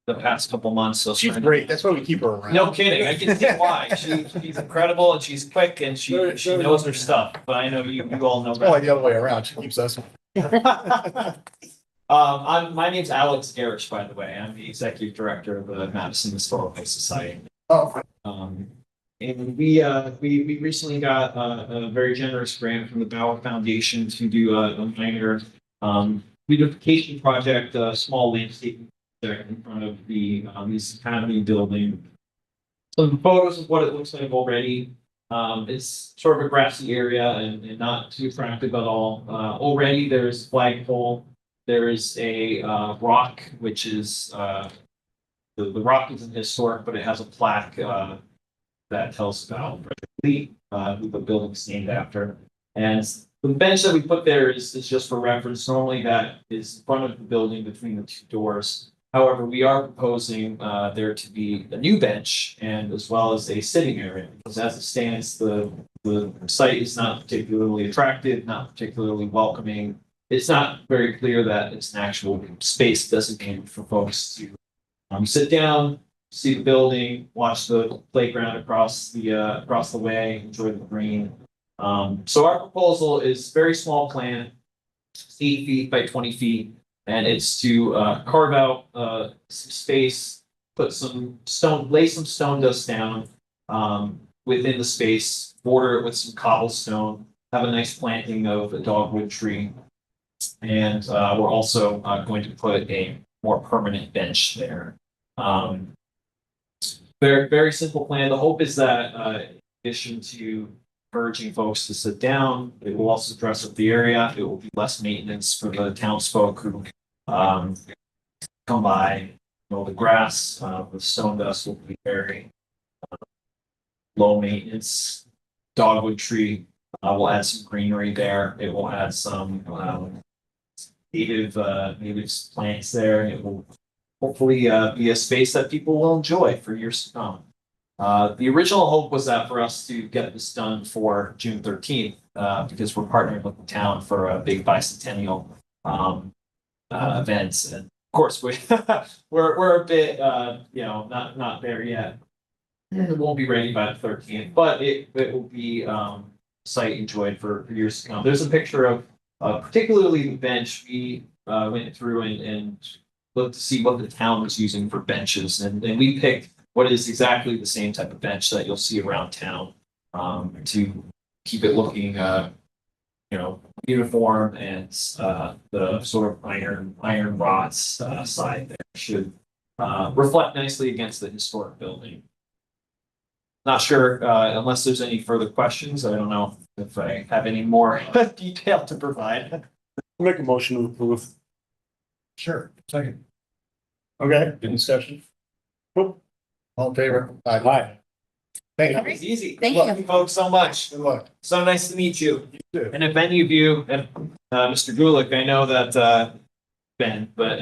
the past couple months, so. She's great, that's why we keep her around. No kidding, I can see why. She's incredible and she's quick and she knows her stuff, but I know you all know. Oh, the other way around, she keeps us. My name's Alex Garish, by the way. I'm the executive director of the Madison Historical Society. Oh, And we recently got a very generous grant from the Bauer Foundation to do a minor beautification project, a small landscaping project in front of the East Academy building. Some photos of what it looks like already. It's sort of a grassy area and not too attractive at all. Already there's flagpole. There is a rock, which is the rock isn't historic, but it has a plaque that tells about Lee, who the building's named after. And the bench that we put there is just for reference. Normally that is in front of the building between the two doors. However, we are proposing there to be a new bench and as well as a sitting area, because as it stands, the site is not particularly attractive, not particularly welcoming. It's not very clear that it's an actual space designated for folks to sit down, see the building, watch the playground across the way, enjoy the green. So our proposal is very small plan, 8 feet by 20 feet, and it's to carve out some space, put some stone, lay some stone dust down within the space, border it with some cobblestone, have a nice planting of a dogwood tree, and we're also going to put a more permanent bench there. Very, very simple plan. The hope is that in addition to encouraging folks to sit down, it will also dress up the area. It will be less maintenance for the townsfolk who come by. The grass, the stone dust will be very low maintenance. Dogwood tree will add some greenery there. It will add some native plants there. It will hopefully be a space that people will enjoy for years to come. The original hope was that for us to get this done for June 13th, because we're partnering with the town for a big bicentennial event. And of course, we're a bit, not there yet. It won't be ready by the 13th, but it will be site enjoyed for years to come. There's a picture of particularly the bench. We went through and looked to see what the town was using for benches, and we picked what is exactly the same type of bench that you'll see around town to keep it looking uniform, and the sort of iron rods side there should reflect nicely against the historic building. Not sure unless there's any further questions. I don't know if I have any more detail to provide. Make a motion to approve. Sure, second. Okay, good discussion. All in favor? Aye. Thank That you. was easy. Thank Thank you folks so much. Good luck. So nice to meet you. You too. And if any of you, and Mr. Gulick, I know that been, but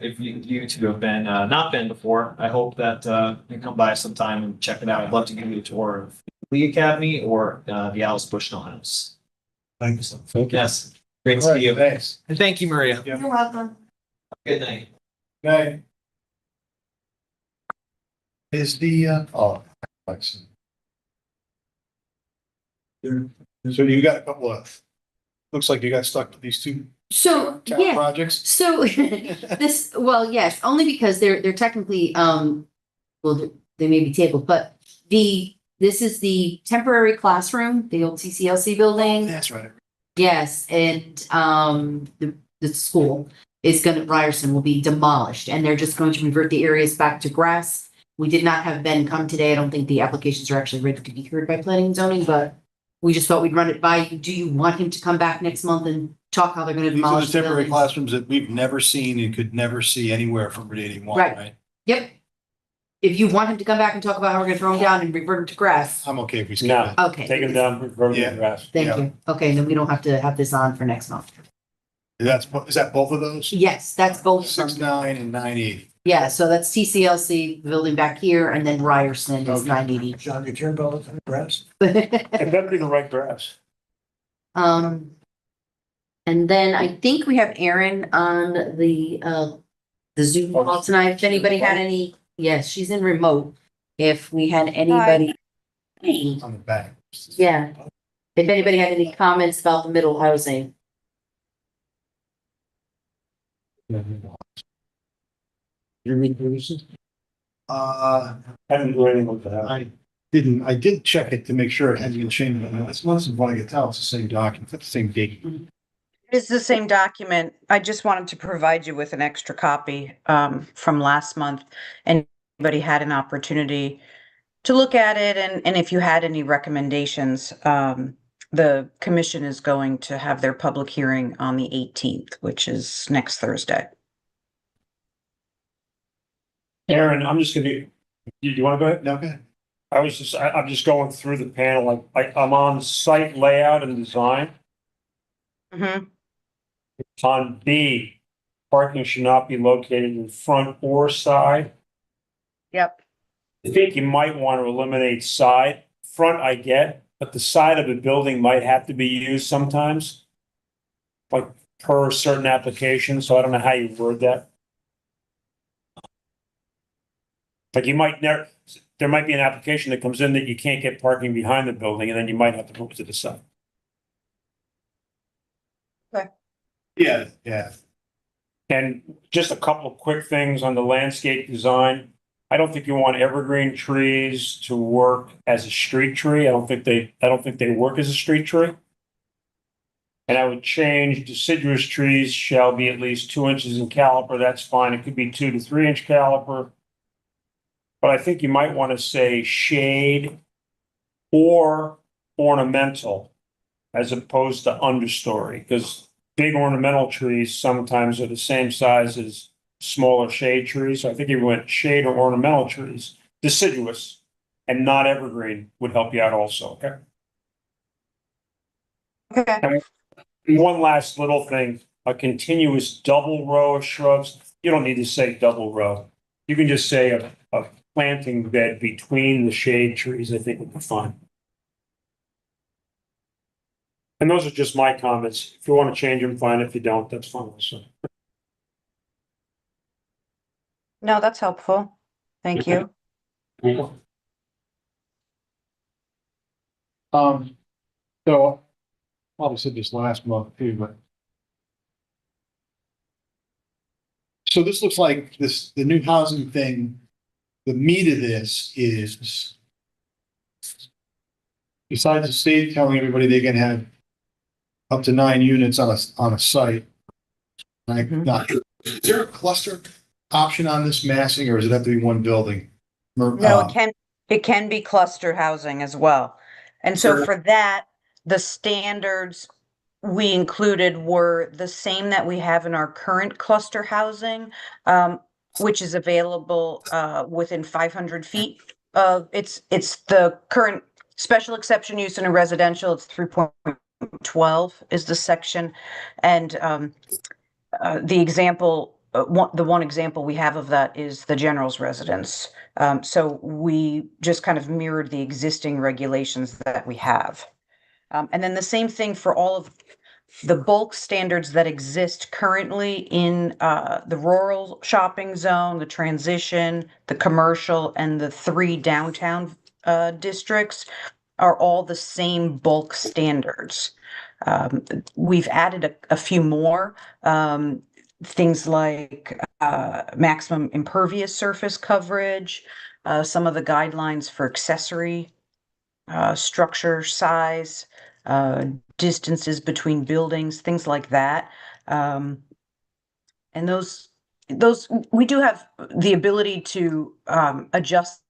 if you two have been not been before, I hope that you come by sometime and check it out. I'd love to give you a tour of Lee Academy or the Alice Bushnell House. Thank you. Yes, great to see you. Thanks. And thank you, Maria. Yeah. You're welcome. Good night. Okay. Is the, thanks. So you got a couple of, looks like you got stuck with these two So, town yeah, projects? so well, yes, only because they're technically, well, they may be tabled, but this is the temporary classroom, the old TCLC building. That's right. Yes, and the school is Ryerson will be demolished, and they're just going to revert the areas back to grass. We did not have Ben come today. I don't think the applications are actually ready to be heard by planning and zoning, but we just thought we'd run it by you. Do you want him to come back next month and talk how they're gonna These are the demolish the temporary buildings? classrooms that we've never seen and could never see anywhere from Route 81, Right. right? Yep. If you want him to come back and talk about how we're gonna throw them down and revert them to grass, I'm okay if we skip No. it. okay. Take them down, revert Yeah. the grass. Thank Yeah. you. Okay, then we don't have to have this on for next month. Is that both of those? Yes, that's both. 6-9 and 9-8. Yeah, so that's TCLC building back here, and then Ryerson is Okay. 980. John, get your belt in the grass. It better be the right grass. And then I think we have Erin on the Zoom call tonight. If anybody had any, yes, she's in remote. If we had anybody. Hey, On the back. yeah. If anybody had any comments about the middle housing. You read this? Uh, I haven't do anything with that. I I did check it to make sure it hadn't been changed. It's not from what I could tell. It's the same document, it's the same date. It's the same document. I just wanted to provide you with an extra copy from last month. Anybody had an opportunity to look at it, and if you had any recommendations, the commission is going to have their public hearing on the 18th, which is next Thursday. Aaron, I'm just gonna, you want to go ahead? No, go ahead. I'm just going through the panel, I'm on site layout and design. Mhm. It's on B, parking should not be located in front or side. Yep. I think you might want to eliminate side. Front I get, but the side of the building might have to be used sometimes. Like per certain application, so I don't know how you word that. Like you might never, there might be an application that comes in that you can't get parking behind the building, and then you might have to move it to the side. Yeah, yeah. And just a couple of quick things on the landscape design. I don't think you want evergreen trees to work as a street tree. I don't think they work as a street tree. And I would change deciduous trees shall be at least 2 inches in caliper. That's fine. It could be 2 to 3 inch caliper. But I think you might want to say shade or ornamental as opposed to understory, because big ornamental trees sometimes are the same size as smaller shade trees. So I think if you went shade or ornamental trees, deciduous and not evergreen would help you out also, okay? Okay. One last little thing, a continuous double row of shrubs. You don't need to say double row. You can just say a planting bed between the shade trees, I think would be fine. And those are just my comments. If you want to change them, fine. If you don't, that's fine also. No, that's helpful. Thank you. So probably said this last month too, but. So this looks like the new housing thing, the meat of this is. Besides the state telling everybody they can have up to 9 units on a site. Is there a cluster option on this massing, or does it have to be one building? No, it can be cluster housing as well. And so Sure. for that, the standards we included were the same that we have in our current cluster housing, which is available within 500 feet of it's the current special exception use in a residential. It's 3.12 is the section, and the example. The one example we have of that is the general's residence. So we just kind of mirrored the existing regulations that we have. And then the same thing for all of the bulk standards that exist currently in the rural shopping zone, the transition, the commercial, and the 3 downtown districts are all the same bulk standards. We've added a few more. Things like maximum impervious surface coverage, some of the guidelines for accessory structure size, distances between buildings, things like that. And those we do have the ability to adjust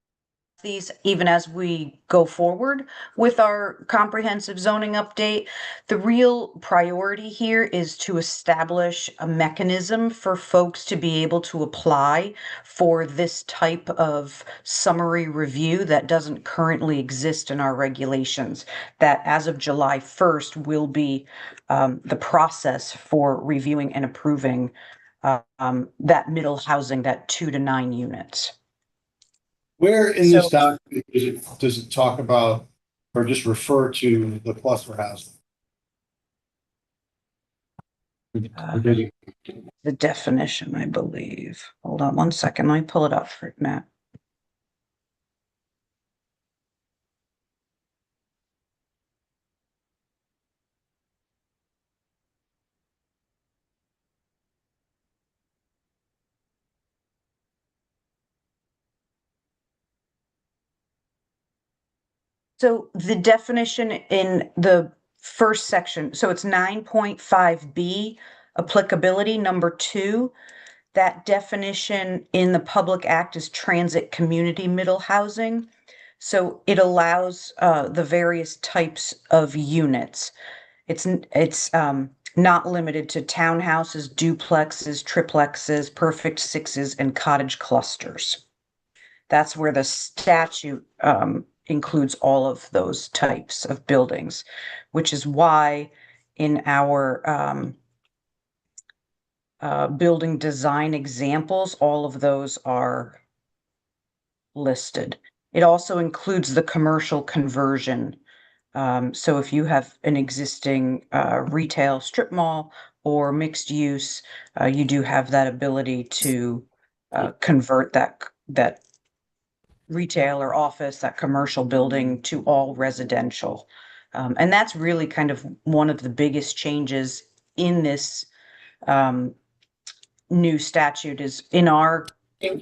these even as we go forward with our comprehensive zoning update. The real priority here is to establish a mechanism for folks to be able to apply for this type of summary review that doesn't currently exist in our regulations, that as of July 1st will be the process for reviewing and approving that middle housing, that 2 to 9 units. Where in this document does it talk about or just refer to the cluster housing? The definition, I believe. Hold on one second. Let me pull it up for Matt. So the definition in the first section, so it's 9.5B, applicability number 2. That definition in the Public Act is transit community middle housing. So it allows the various types of units. It's not limited to townhouses, duplexes, triplexes, perfect sixes, and cottage clusters. That's where the statute includes all of those types of buildings, which is why in our building design examples, all of those are listed. It also includes the commercial conversion. So if you have an existing retail strip mall or mixed use, you do have that ability to convert that retail or office, that commercial building to all residential. And that's really kind of one of the biggest changes in this new statute is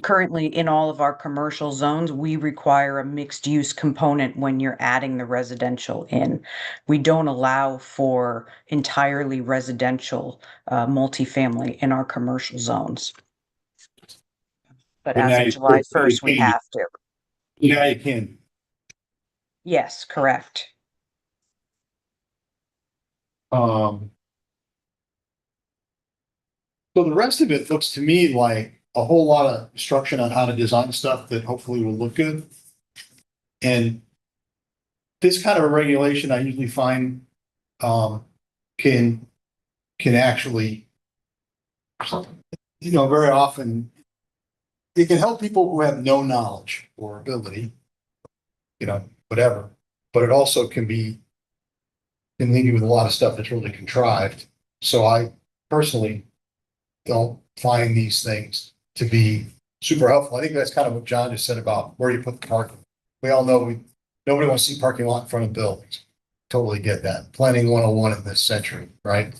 currently in all of our commercial zones, we require a mixed use component when you're adding the residential in. We don't allow for entirely residential multifamily in our commercial zones. But But now as of you July certainly 1st, we can. have to. Yeah, you can. Yes, correct. So the rest of it looks to me like a whole lot of instruction on how to design stuff that hopefully will look good. And this kind of a regulation I usually find can actually, very often it can help people who have no knowledge or ability, whatever. But it also can leave you with a lot of stuff that's really contrived. So I personally don't find these things to be super helpful. I think that's kind of what John just said about where you put the parking. We all know nobody wants to see parking lot in front of buildings. Totally get that. Planning 101 in this century, right?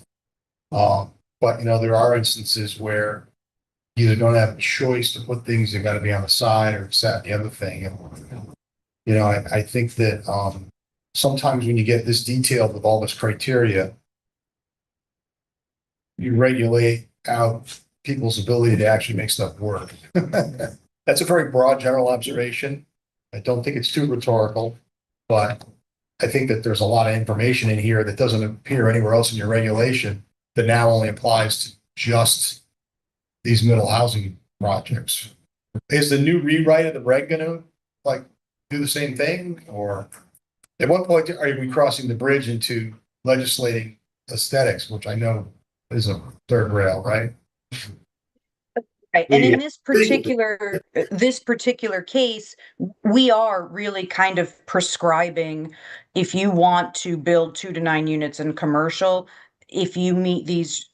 But there are instances where you either don't have a choice to put things that got to be on the side or that the other thing. And I think that sometimes when you get this detailed with all this criteria, you regulate out people's ability to actually make stuff work. That's a very broad general observation. I don't think it's too rhetorical, but I think that there's a lot of information in here that doesn't appear anywhere else in your regulation that now only applies to just these middle housing projects. Is the new rewrite of the reg gonna do the same thing? Or at what point are we crossing the bridge into legislating aesthetics, which I know is a third rail, right? Right. And in this particular case, we are really kind of prescribing if you want to build 2 to 9 units in commercial, if you meet these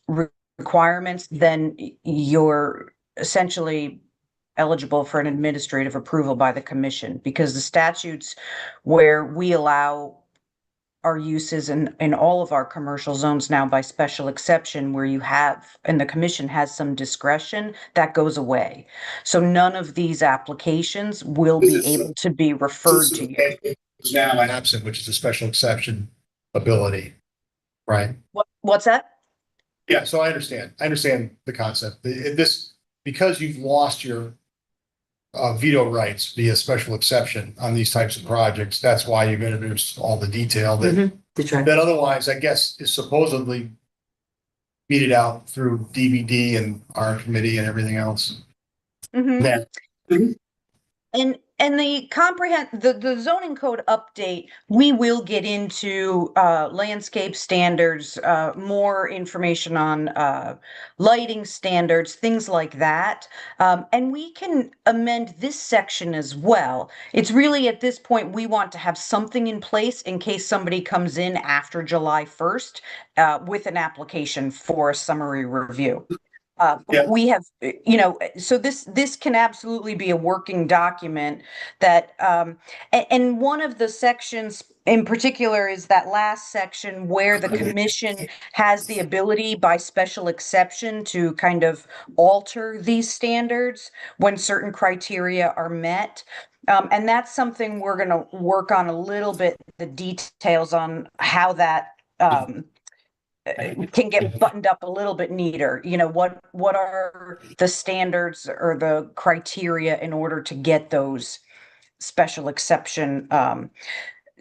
requirements, then you're essentially eligible for an administrative approval by the commission, because the statutes where we allow our uses in all of our commercial zones now by special exception, where you have, and the commission has some discretion, that goes away. So none of these applications will be able to be referred to you. It's now absent, which is a special exception ability, right? What's that? Yeah, so I understand the concept. Because you've lost your veto rights via special exception on these types of projects, that's why you've introduced all the detail that otherwise, I guess, is supposedly meted out through DVD and our committee and everything else. Mhm. And the the zoning code update, we will get into landscape standards, more information on lighting standards, things like that. And we can amend this section as well. It's really at this point, we want to have something in place in case somebody comes in after July 1st with an application for a summary review. We have, so this can absolutely be a working document that, and one of the sections in particular is that last section where the commission has the ability by special exception to kind of alter these standards when certain criteria are met. And that's something we're gonna work on a little bit, the details on how that can get buttoned up a little bit neater. You know, what are the standards or the criteria in order to get those special exception?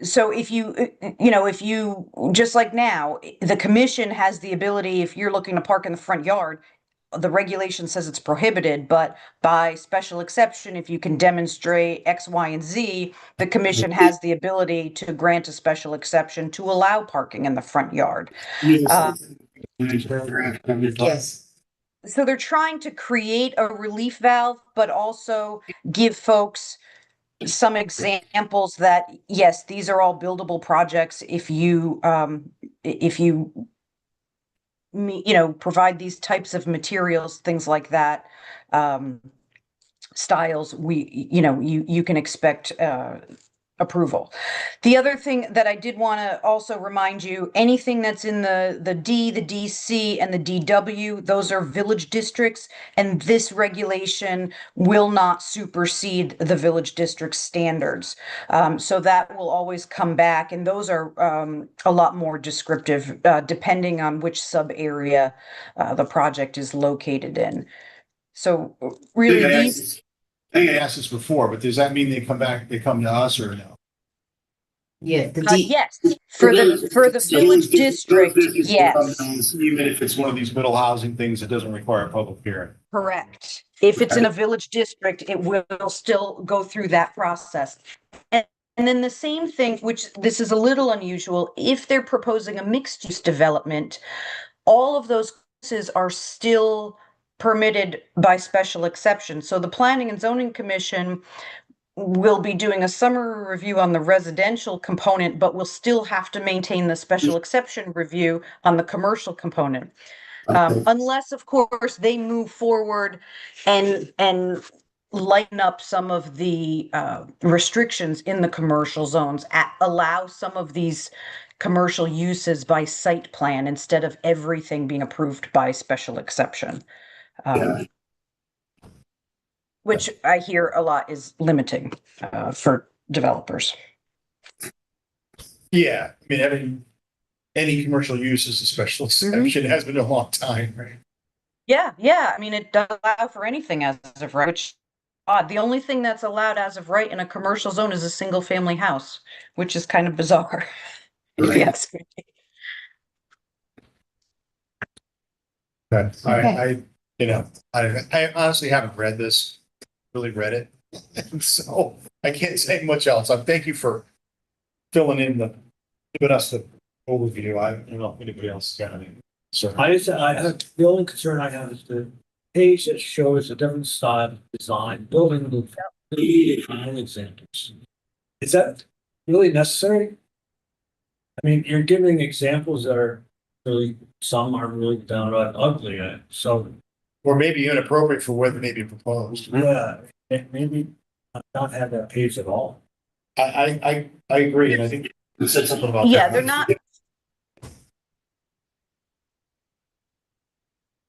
So if you, if you, just like now, the commission has the ability, if you're looking to park in the front yard, the regulation says it's prohibited, but by special exception, if you can demonstrate X, Y, and Z, the commission has the ability to grant a special exception to allow parking in the front yard. Yes. So they're trying to create a relief valve, but also give folks some examples that, yes, these are all buildable projects if you, provide these types of materials, things like that, styles, you can expect, approval. The other thing that I did want to also remind you, anything that's in the D, the DC, and the DW, those are village districts, and this regulation will not supersede the village district standards. So that will always come back, and those are a lot more descriptive, depending on which sub area the project is located in. So really, these. I think I asked this before, but does that mean they come to us or no? Yeah, the D, Yes, for the village district, yes, Even if it's one of these middle housing things that doesn't require a public hearing. correct. If it's in a village district, it will still go through that process. And then the same thing, which this is a little unusual, if they're proposing a mixed use development, all of those uses are still permitted by special exception. So the Planning and Zoning Commission will be doing a summary review on the residential component, but will still have to maintain the special exception review on the commercial component. Unless, of course, they move forward and lighten up some of the restrictions in the commercial zones, allow some of these commercial uses by site plan instead of everything being approved by special exception. Which I hear a lot is limiting for developers. Yeah, I mean, having any commercial use is a special exception. It has been a long time, right? Yeah. I mean, it does allow for anything as of right, which odd. The only thing that's allowed as of right in a commercial zone is a single family house, which is kind of bizarre. If you ask me. But I honestly haven't really read it. And so I can't say much else. Thank you for giving us the overview. I don't know if anybody else has got any. So The only concern I have is the page that shows a different style of design, building with examples. Is that really necessary? I mean, you're giving examples that are really, some are really downright ugly, so. or maybe inappropriate for what may be proposed. Yeah, maybe not have that page at all. I agree, and I think you said something about that. Yeah, they're not.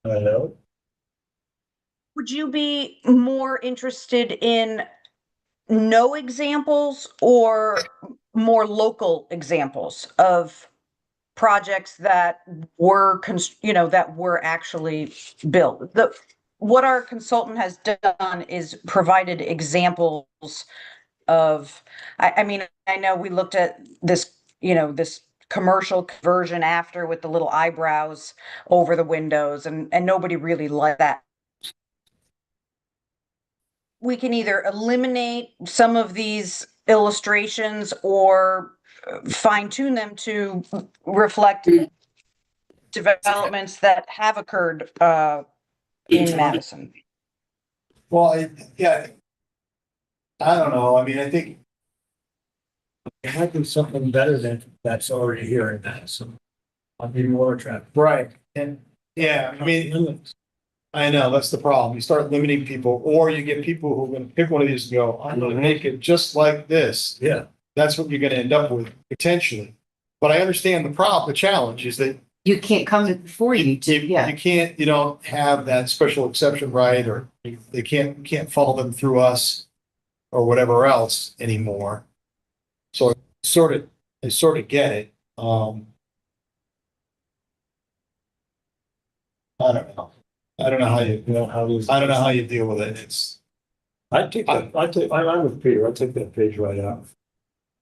Hello? Would you be more interested in no examples or more local examples of projects that were, that were actually built? What our consultant has done is provided examples of, I mean, I know we looked at this, this commercial conversion after with the little eyebrows over the windows, and nobody really liked that. We can either eliminate some of these illustrations or fine tune them to reflect developments that have occurred in Madison. Well, I don't know. I mean, I think It might be something better than that's already here in Madison. I'd be more attractive. right, and yeah, I mean, I know that's the problem. You start limiting people, or you get people who are going to pick one of these and go, "I'm going to make it just like this." Yeah. That's what you're going to end up with potentially. But I understand the challenge is that you can't come before you to, yeah. you don't have that special exception right, or they can't funnel them through us. or whatever else anymore. So I sort of get it. I don't know. I don't know how you, I don't know how you deal with it. I'm with Peter. I take that page right out.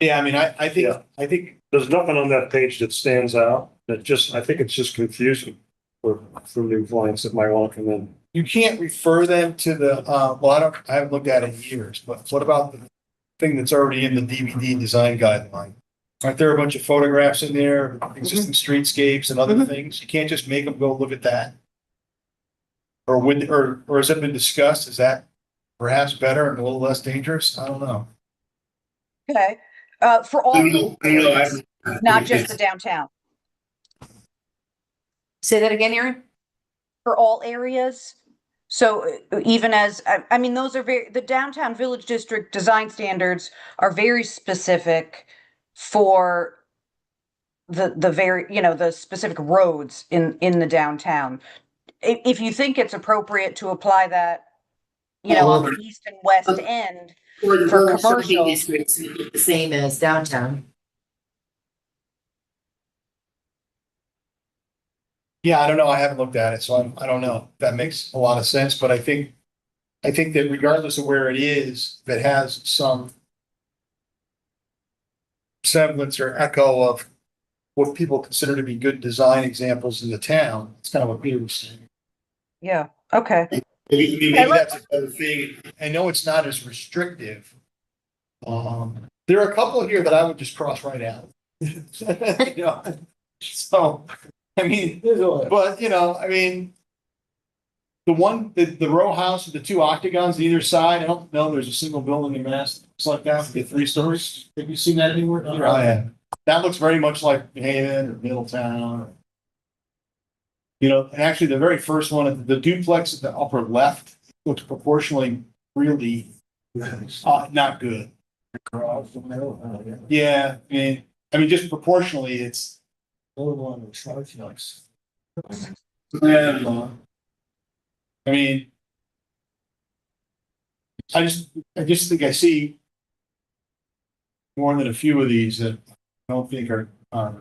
Yeah, I mean, Yeah. I think There's nothing on that page that stands out. I think it's just confusing for new clients that might want to come in. you can't refer them to the, well, I haven't looked at it in years, but what about the thing that's already in the DVD design guideline? Aren't there a bunch of photographs in there, existing streetscapes and other things? You can't just make them go look at that? Or has it been discussed? Is that perhaps better and a little less dangerous? I don't know. Okay, for all areas, not just the downtown, Say that again, Erin? for all areas. So even as, I mean, those are the downtown village district design standards are very specific for the very, the specific roads in the downtown. If you think it's appropriate to apply that, on the east and west end, Or the For village shopping commercial. districts, make it the same as downtown. Yeah, I don't know. I haven't looked at it, so I don't know. That makes a lot of sense, but I think that regardless of where it is, that has some semblance or echo of what people consider to be good design examples in the town. It's kind of what Peter was saying. yeah, okay. Maybe that's a better thing. I know it's not as restrictive. There are a couple here that I would just cross right out. You know, so, I mean, but, I mean, the row house with the two octagons on either side, I don't know, there's a single building in Mass, it's like that, with 3 stories. Have you seen that anywhere? I have. That looks very much like Haven or Middletown. And actually the very first one, the duplex at the upper left looks proportionally really, not good. Yeah, I mean, just proportionally, it's. Yeah. I mean. I just think I see. More than a few of these that I don't think are. Let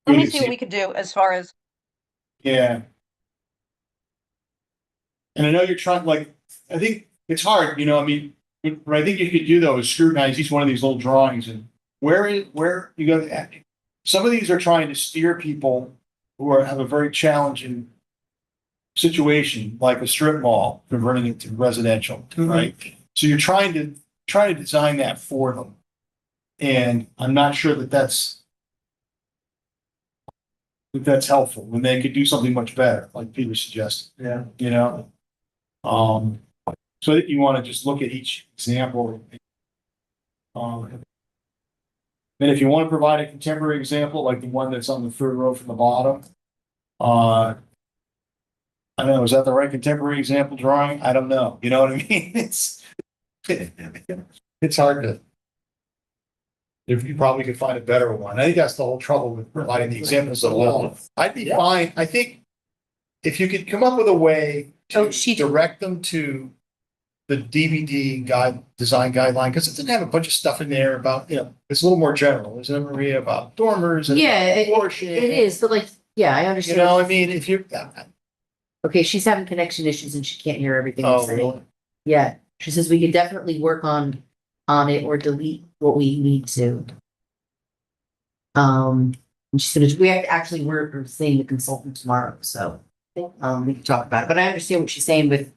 me see what we could do as far as, Yeah. And I know you're trying, I think it's hard, I mean, what I think you could do though is scrutinize each one of these little drawings and where you go. Some of these are trying to steer people who have a very challenging situation, like a strip mall, converting it to residential, right? So you're trying to design that for them. And I'm not sure that that's helpful when they could do something much better, like Peter suggested. Yeah. So that you want to just look at each example. And if you want to provide a contemporary example, like the one that's on the third row from the bottom, I don't know, is that the right contemporary example drawing? I don't know. You know what I mean? It's hard to. If you probably could find a better one. I think that's the whole trouble with providing the examples at all. I'd be fine. I think if you could come up with a way to direct them to the DVD design guideline, because it doesn't have a bunch of stuff in there about, it's a little more general, isn't it, Maria, about dormers and Yeah, portion. it is, but I understand. I mean, if you. Okay, she's having connection issues and she can't hear everything I'm Oh, saying. really? Yeah, she says we could definitely work on it or delete what we need to. And she's we're seeing the consultant tomorrow, so we can talk about it. But I understand what she's saying with,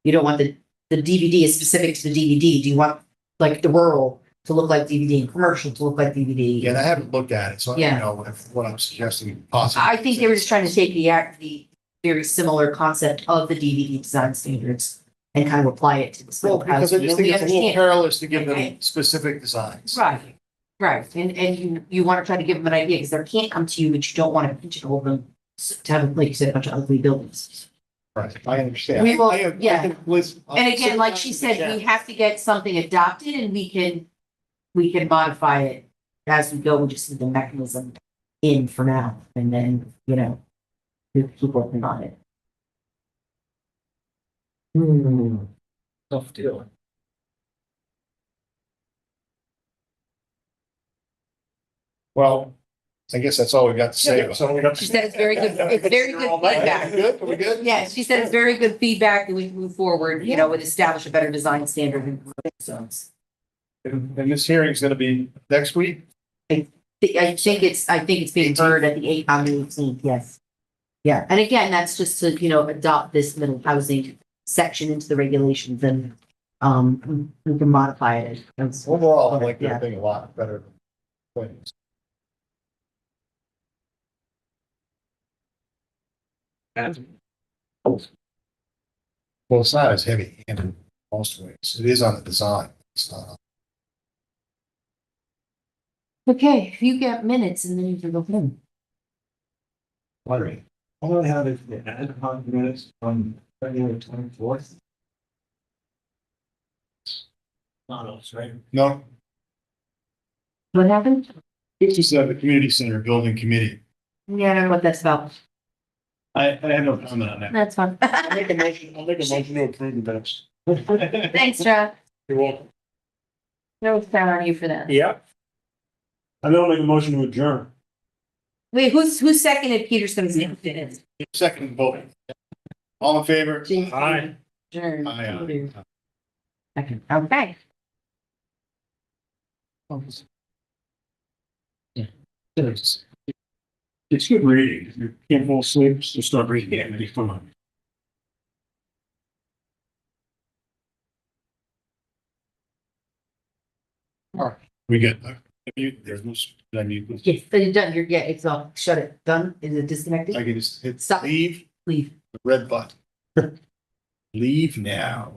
you don't want the DVD is specific to the DVD. Do you want like the rural to look like DVD and commercial to look like DVD? Yeah, and I haven't looked at it, so I don't know what I'm suggesting possibly. I think they were just trying to take the very similar concept of the DVD design standards and kind of apply it to the. Well, because I just think it's a little perilous to give them Okay. specific designs. Right, and you want to try to give them an idea, because they can't come to you, but you don't want to pigeonhole them to have, like you said, a bunch of ugly buildings. Right, I understand. We will- I yeah. think Liz- And again, like she said, we have to get something adopted and we can modify it as we go. We just need the mechanism in for now, and then, we keep working on it. Tough deal. Well, I guess that's all we got to say. So we got. She said it's very good, it's very good feedback. Good, are we good? Yeah, she said it's very good feedback that we move forward, you know, and establish a better design standard in zones. And this hearing is gonna be next week? I think it's being heard at the on the 18th, yes. Yeah, and again, that's just to, you know, adopt this middle housing section into the regulations and, we can modify it. That's- Overall, I like Yeah. that thing a lot better than things. Well, it's not as heavy handed in most ways. It is on the design. It's not. Okay, if you get minutes and then you can go home. Wondering. All I have is the ad hoc minutes on February 24th. Not us, right? No, What happened? this is the community center building committee. Yeah, I don't know what that's about. I have no comment on that. That's fine. I'll make a motion to approve the minutes. Thanks, Jeff. You're welcome. No sound on you for that. Yeah. I don't make a motion to adjourn. Wait, who seconded Peterson's name? Second vote. All in favor? Aye. Adjourn. Aye. Second, okay. It's good reading. If you can't fall asleep, just start reading it. It'll be fun. We get, there's no, I mean, Yes, so you're done, yeah, it's all, shut it, done, is it disconnected? I can just hit Stop. leave, Leave. the red button. Leave now.